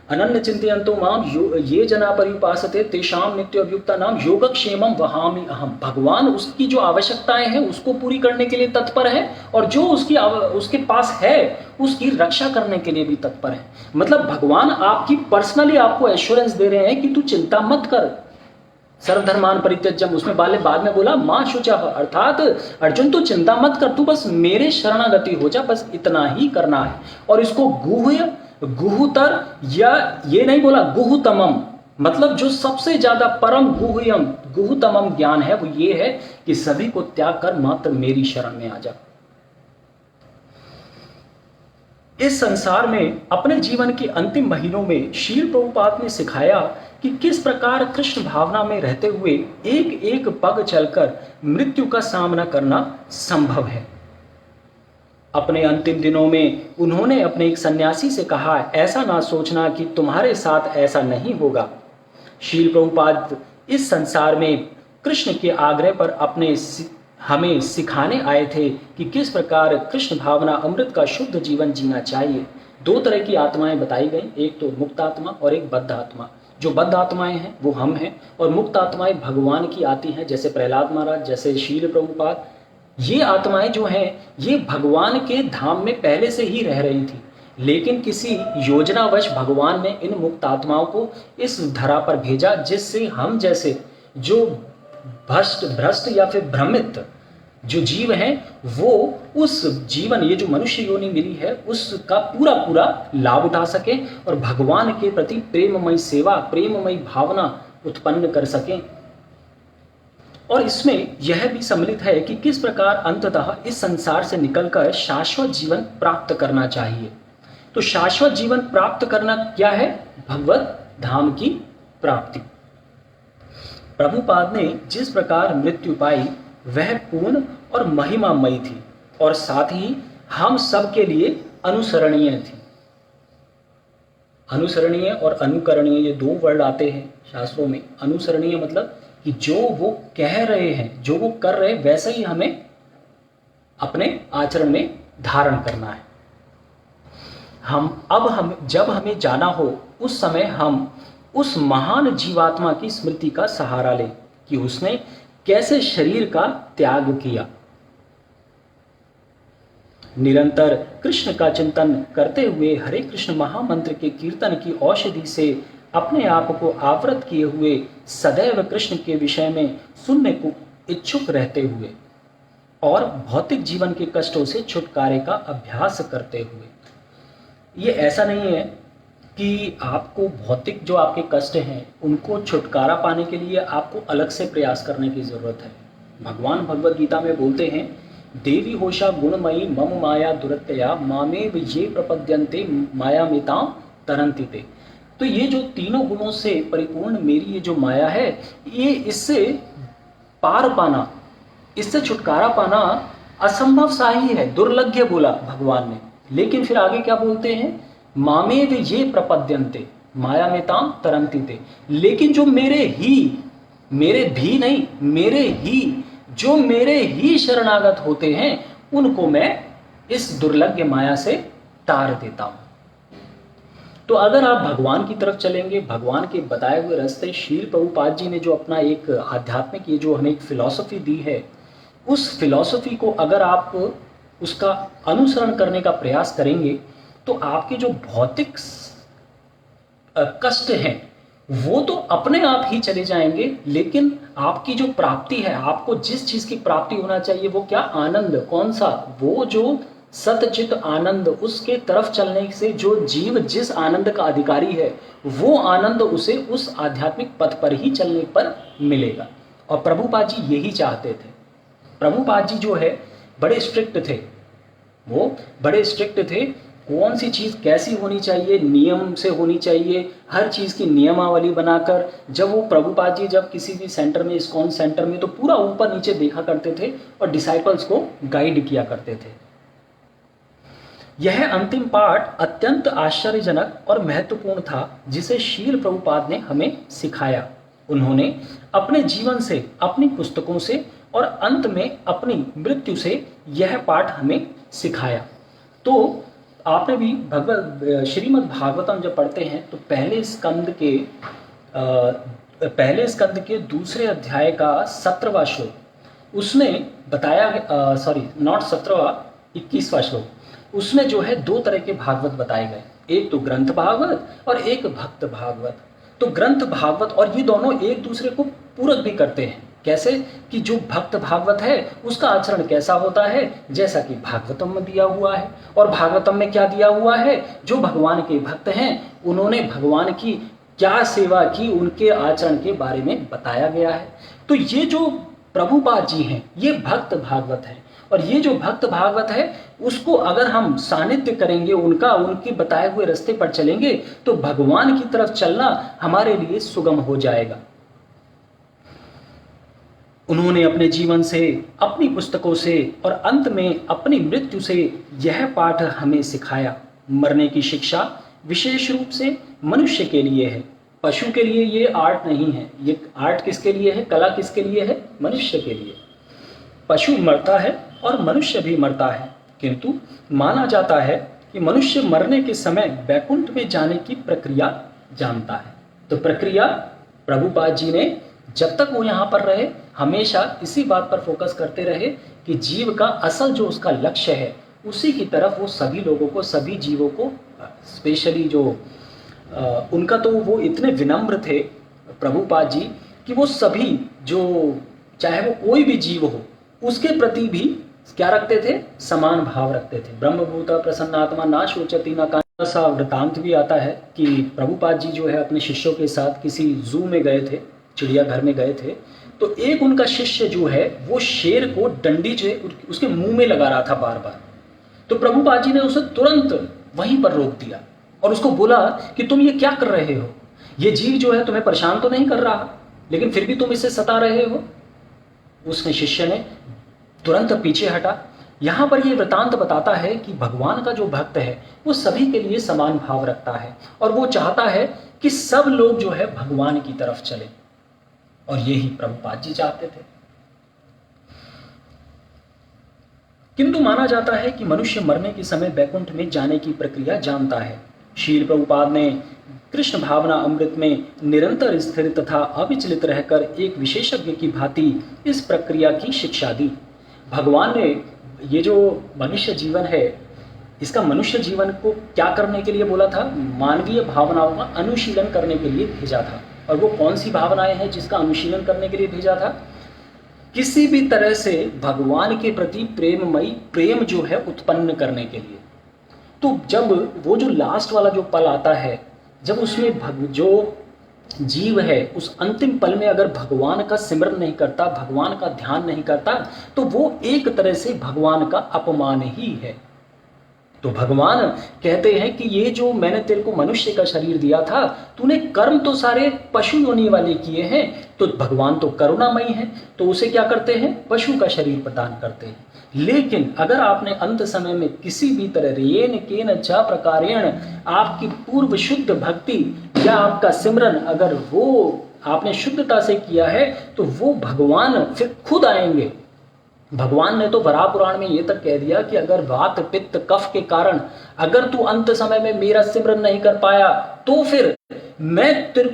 अनन्य चिंतयन्तो माम ये जना परिपासते तेषाम नित्य अभियुक्ता नाम योगक्षेमम वहामि अहम। भगवान उसकी जो आवश्यकताएं हैं उसको पूरी करने के लिए तत्पर है, और जो उसके पास है उसकी रक्षा करने के लिए भी तत्पर है। मतलब भगवान आपकी पर्सनली आपको एश्योरेंस दे रहे हैं कि तू चिंता मत कर, सर्वधर्मान परित्यज्यम। उसमें बाद में बोला मां शुचः, अर्थात अर्जुन तू चिंता मत कर, तू बस मेरे शरणागति हो जा, बस इतना ही करना है। और इसको गुह्य, गुहुतर, या ये नहीं बोला गुहुतमम, मतलब जो सबसे ज्यादा परम गुह्यम गुहुतमम ज्ञान है वो ये है कि सभी को त्याग कर मात्र मेरी शरण में आ जा। इस संसार में अपने जीवन के अंतिम महीनों में शील प्रभुपाद ने सिखाया कि किस प्रकार कृष्ण भावना में रहते हुए एक एक पग चलकर मृत्यु का सामना करना संभव है। अपने अंतिम दिनों में उन्होंने अपने एक सन्यासी से कहा, ऐसा ना सोचना कि तुम्हारे साथ ऐसा नहीं होगा। शील प्रभुपाद इस संसार में कृष्ण के आग्रह पर हमें सिखाने आए थे कि किस प्रकार कृष्ण भावना अमृत का शुद्ध जीवन जीना चाहिए। 2 तरह की आत्माएं बताई गई, एक तो मुक्त आत्मा और एक बद्ध आत्मा। जो बद्ध आत्माएं हैं वो हम हैं, और मुक्त आत्माएं भगवान की आती हैं, जैसे प्रहलाद महाराज, जैसे शील प्रभुपाद। ये आत्माएं जो हैं ये भगवान के धाम में पहले से ही रह रही थी, लेकिन किसी योजनावश भगवान ने इन मुक्त आत्माओं को इस धरा पर भेजा, जिससे हम जैसे जो भ्रष्ट या फिर भ्रमित जो जीव हैं वो उस जीवन, ये जो मनुष्य योनि मिली है, उसका पूरा पूरा लाभ उठा सके और भगवान के प्रति प्रेममयी सेवा, प्रेममयी भावना उत्पन्न कर सकें। और इसमें यह भी सम्मिलित है कि किस प्रकार अंततः इस संसार से निकलकर शाश्वत जीवन प्राप्त करना चाहिए। तो शाश्वत जीवन प्राप्त करना क्या है? भगवत धाम की प्राप्ति। प्रभुपाद ने जिस प्रकार मृत्यु पाई वह पूर्ण और महिमामयी थी, और साथ ही हम सब के लिए अनुसरणीय थी। अनुसरणीय और अनुकरणीय ये दो वर्ड आते हैं शास्त्रों में। अनुसरणीय मतलब कि जो वो कह रहे हैं, जो वो कर रहे हैं, वैसे ही हमें अपने आचरण में धारण करना है। हम जब हमें जाना हो उस समय हम उस महान जीवात्मा की स्मृति का सहारा लें कि उसने कैसे शरीर का त्याग किया। निरंतर कृष्ण का चिंतन करते हुए हरे कृष्ण महामंत्र के कीर्तन की औषधि से अपने आप को आवृत किए हुए सदैव कृष्ण के विषय में सुनने को इच्छुक रहते हुए और भौतिक जीवन के कष्टों से छुटकारे का अभ्यास करते हुए। ये ऐसा नहीं है कि आपको भौतिक जो आपके कष्ट हैं उनको छुटकारा पाने के लिए आपको अलग से प्रयास करने की जरूरत है। भगवान भगवद गीता में बोलते हैं, देवी होशा गुणमयी मम माया दुरत्यया मामेव ये प्रपद्यन्ते मायामितां तरन्ति ते। तो ये जो तीनों गुणों से परिपूर्ण मेरी ये जो माया है, ये इससे पार पाना, इससे छुटकारा पाना असंभव सा ही है, दुर्लभ्य बोला भगवान ने। लेकिन फिर आगे क्या बोलते हैं? मामेव ये प्रपद्यन्ते मायामितां तरन्ति ते। लेकिन जो मेरे ही शरणागत होते हैं उनको मैं इस दुर्लभ माया से तार देता हूं। तो अगर आप भगवान की तरफ चलेंगे, भगवान के बताए हुए रास्ते, शील प्रभुपाद जी ने जो अपना एक आध्यात्मिक ये जो हमें एक फिलॉसफी दी है, उस फिलॉसफी को अगर आप उसका अनुसरण करने का प्रयास करेंगे तो आपके जो भौतिक कष्ट हैं वो तो अपने आप ही चले जाएंगे। लेकिन आपकी जो प्राप्ति है, आपको जिस चीज की प्राप्ति होना चाहिए वो क्या? आनंद। कौन सा? वो जो सतचित आनंद, उसके तरफ चलने से जो जीव जिस आनंद का अधिकारी है वो आनंद उसे उस आध्यात्मिक पथ पर ही चलने पर मिलेगा। और प्रभुपाद जी यही चाहते थे। प्रभुपाद जी जो है बड़े स्ट्रिक्ट थे, वो बड़े स्ट्रिक्ट थे। कौन सी चीज़ कैसी होनी चाहिए, नियम से होनी चाहिए, हर चीज़ की नियमावली बनाकर। जब वो प्रभुपाद जी जब किसी भी सेंटर में, इस्कॉन सेंटर में, तो पूरा ऊपर नीचे देखा करते थे और डिसाइपल्स को गाइड किया करते थे। यह अंतिम पाठ अत्यंत आश्चर्यजनक और महत्वपूर्ण था जिसे शील प्रभुपाद ने हमें सिखाया। उन्होंने अपने जीवन से, अपनी पुस्तकों से और अंत में अपनी मृत्यु से यह पाठ हमें सिखाया। तो आपने भी श्रीमद् भागवतम जब पढ़ते हैं तो पहले स्कंद के दूसरे अध्याय का 17वां श्लोक, उसमें बताया, 21वां श्लोक, उसमें जो है दो तरह के भागवत बताए गए, एक तो ग्रंथ भागवत और एक भक्त भागवत। तो ग्रंथ भागवत और ये दोनों एक दूसरे को पूरक भी करते हैं। कैसे? कि जो भक्त भागवत है उसका आचरण कैसा होता है, जैसा कि भागवतम में दिया हुआ है। और भागवतम में क्या दिया हुआ है? जो भगवान के भक्त हैं उन्होंने भगवान की क्या सेवा की, उनके आचरण के बारे में बताया गया है। तो ये जो प्रभुपाद जी हैं ये भक्त भागवत है, और ये जो भक्त भागवत है उसको अगर हम सानिध्य करेंगे, उनके बताए हुए रास्ते पर चलेंगे तो भगवान की तरफ चलना हमारे लिए सुगम हो जाएगा। उन्होंने अपने जीवन से, अपनी पुस्तकों से और अंत में अपनी मृत्यु से यह पाठ हमें सिखाया। मरने की शिक्षा विशेष रूप से मनुष्य के लिए है, पशु के लिए ये आर्ट नहीं है। ये आर्ट किसके लिए है, कला किसके लिए है? मनुष्य के लिए। पशु मरता है और मनुष्य भी मरता है, किंतु माना जाता है कि मनुष्य मरने के समय वैकुंठ में जाने की प्रक्रिया जानता है। तो प्रक्रिया प्रभुपाद जी ने जब तक वो यहाँ पर रहे हमेशा इसी बात पर फोकस करते रहे कि जीव का असल जो उसका लक्ष्य है उसी की तरफ वो सभी लोगों को, सभी जीवों को, स्पेशली जो उनका तो वो इतने विनम्र थे प्रभुपाद जी कि वो सभी जो चाहे वो कोई भी जीव हो उसके प्रति भी क्या रखते थे, समान भाव रखते थे। ब्रह्मभूता प्रसन्नात्मा ना शोचती ना कांता। सा वृतांत भी आता है कि प्रभुपाद जी जो है अपने शिष्यों के साथ किसी जू में गए थे, चिड़ियाघर में गए थे, तो एक उनका शिष्य जो है वो शेर को डंडी जो उसके मुंह में लगा रहा था बार बार। तो प्रभुपाद जी ने उसे तुरंत वहीं पर रोक दिया और उसको बोला कि तुम ये क्या कर रहे हो, ये जीव जो है तुम्हें परेशान तो नहीं कर रहा, लेकिन फिर भी तुम इसे सता रहे हो। उसने शिष्य ने तुरंत पीछे हटा। यहाँ पर ये वृतांत बताता है कि भगवान का जो भक्त है वो सभी के लिए समान भाव रखता है और वो चाहता है कि सब लोग जो है भगवान की तरफ चले, और यही प्रभुपाद जी चाहते थे। किंतु माना जाता है कि मनुष्य मरने के समय बैकुंठ में जाने की प्रक्रिया जानता है। श्रील प्रभुपाद ने कृष्ण भावना अमृत में निरंतर स्थिर तथा अविचलित रहकर एक विशेषज्ञ की भांति इस प्रक्रिया की शिक्षा दी। भगवान ने ये जो मनुष्य जीवन है इसका मनुष्य जीवन को क्या करने के लिए बोला था, मानवीय भावनाओं का अनुशीलन करने के लिए भेजा था। और वो कौन सी भावनाएं हैं जिसका अनुशीलन करने के लिए भेजा था, किसी भी तरह से भगवान के प्रति प्रेममयी प्रेम जो है उत्पन्न करने के लिए। तो जब वो जो लास्ट वाला जो पल आता है, जब उसमें जो जीव है उस अंतिम पल में अगर भगवान का सिमरन नहीं करता, भगवान का ध्यान नहीं करता, तो वो एक तरह से भगवान का अपमान ही है। तो भगवान कहते हैं कि ये जो मैंने तेरे को मनुष्य का शरीर दिया था, तूने कर्म तो सारे पशु योनि वाले किए हैं, तो भगवान तो करुणामयी है, तो उसे क्या करते हैं, पशु का शरीर प्रदान करते हैं। लेकिन अगर आपने अंत समय में किसी भी तरह रेन केन च प्रकारेण आपकी पूर्व शुद्ध भक्ति या आपका सिमरन अगर वो आपने शुद्धता से किया है, तो वो भगवान फिर खुद आएंगे। भगवान ने तो वराह पुराण में ये तक कह दिया कि अगर वात पित्त कफ के कारण अगर तू अंत समय में मेरा सिमरन नहीं कर पाया, तो फिर मैं तेरे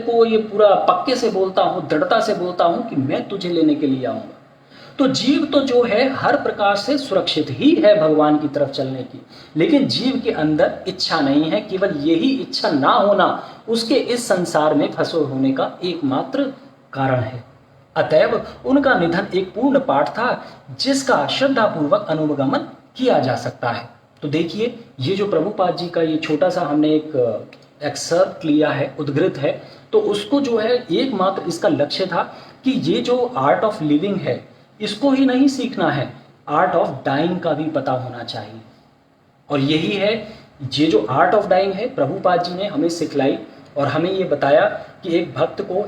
को ये पूरा पक्के से बोलता हूँ, दृढ़ता से बोलता हूँ कि मैं तुझे लेने के लिए आऊंगा। तो जीव तो जो है हर प्रकार से सुरक्षित ही है भगवान की तरफ चलने की, लेकिन जीव के अंदर इच्छा नहीं है। केवल यही इच्छा ना होना उसके इस संसार में फंसे होने का एकमात्र कारण है। अतएव उनका निधन एक पूर्ण पाठ था जिसका श्रद्धापूर्वक अनुगमन किया जा सकता है। तो देखिए, ये जो प्रभुपाद जी का ये छोटा सा हमने एक एक्सर्प्ट लिया है, उद्धृत है, तो उसको जो है एकमात्र इसका लक्ष्य था कि ये जो आर्ट ऑफ लिविंग है इसको ही नहीं सीखना है, आर्ट ऑफ डाइंग का भी पता होना चाहिए। और यही है, ये जो आर्ट ऑफ डाइंग है प्रभुपाद जी ने हमें सिखलाई और हमें ये बताया कि एक भक्त को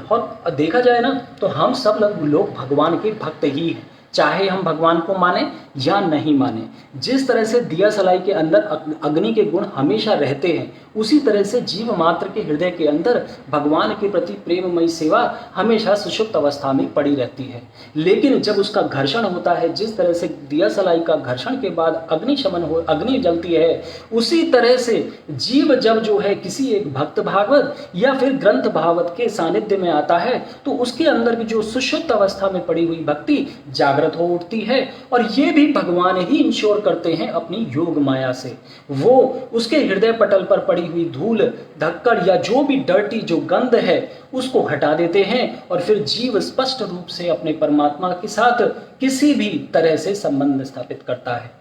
और देखा जाए ना तो हम सब लोग भगवान के भक्त ही हैं, चाहे हम भगवान को माने या नहीं माने। जिस तरह से दिया सलाई के अंदर अग्नि के गुण हमेशा रहते हैं, उसी तरह से जीव मात्र के हृदय के अंदर भगवान के प्रति प्रेममयी सेवा हमेशा सुषुप्त अवस्था में पड़ी रहती है। लेकिन जब उसका घर्षण होता है, जिस तरह से दिया सलाई का घर्षण के बाद अग्नि जलती है, उसी तरह से जीव जब जो है किसी एक भक्त भागवत या फिर ग्रंथ भागवत के सानिध्य में आता है, तो उसके अंदर की जो सुषुप्त अवस्था में पड़ी हुई भक्ति जागृत हो उठती है। और ये भी भगवान ही इंश्योर करते हैं अपनी योग माया से। वो उसके हृदय पटल पर पड़ी हुई धूल धक्कड़ या जो भी डर्टी जो गंध है उसको हटा देते हैं और फिर जीव स्पष्ट रूप से अपने परमात्मा के साथ किसी भी तरह से संबंध स्थापित करता है।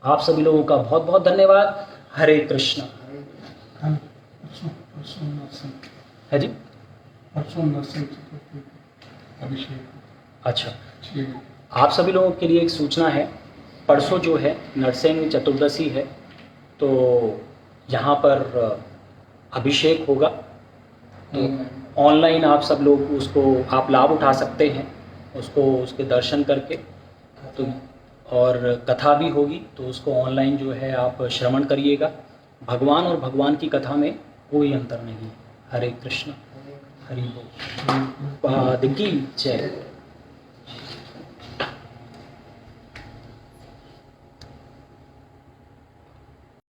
आप सभी लोगों का बहुत बहुत धन्यवाद। हरे कृष्ण। है जी, अच्छा, आप सभी लोगों के लिए एक सूचना है, परसों जो है नरसिंह चतुर्दशी है, तो यहाँ पर अभिषेक होगा। तो ऑनलाइन आप सब लोग उसको आप लाभ उठा सकते हैं, उसके दर्शन करके। तो और कथा भी होगी, तो उसको ऑनलाइन जो है आप श्रवण करिएगा। भगवान और भगवान की कथा में कोई अंतर नहीं है। हरे कृष्ण। हरि बोल। पाद की जय।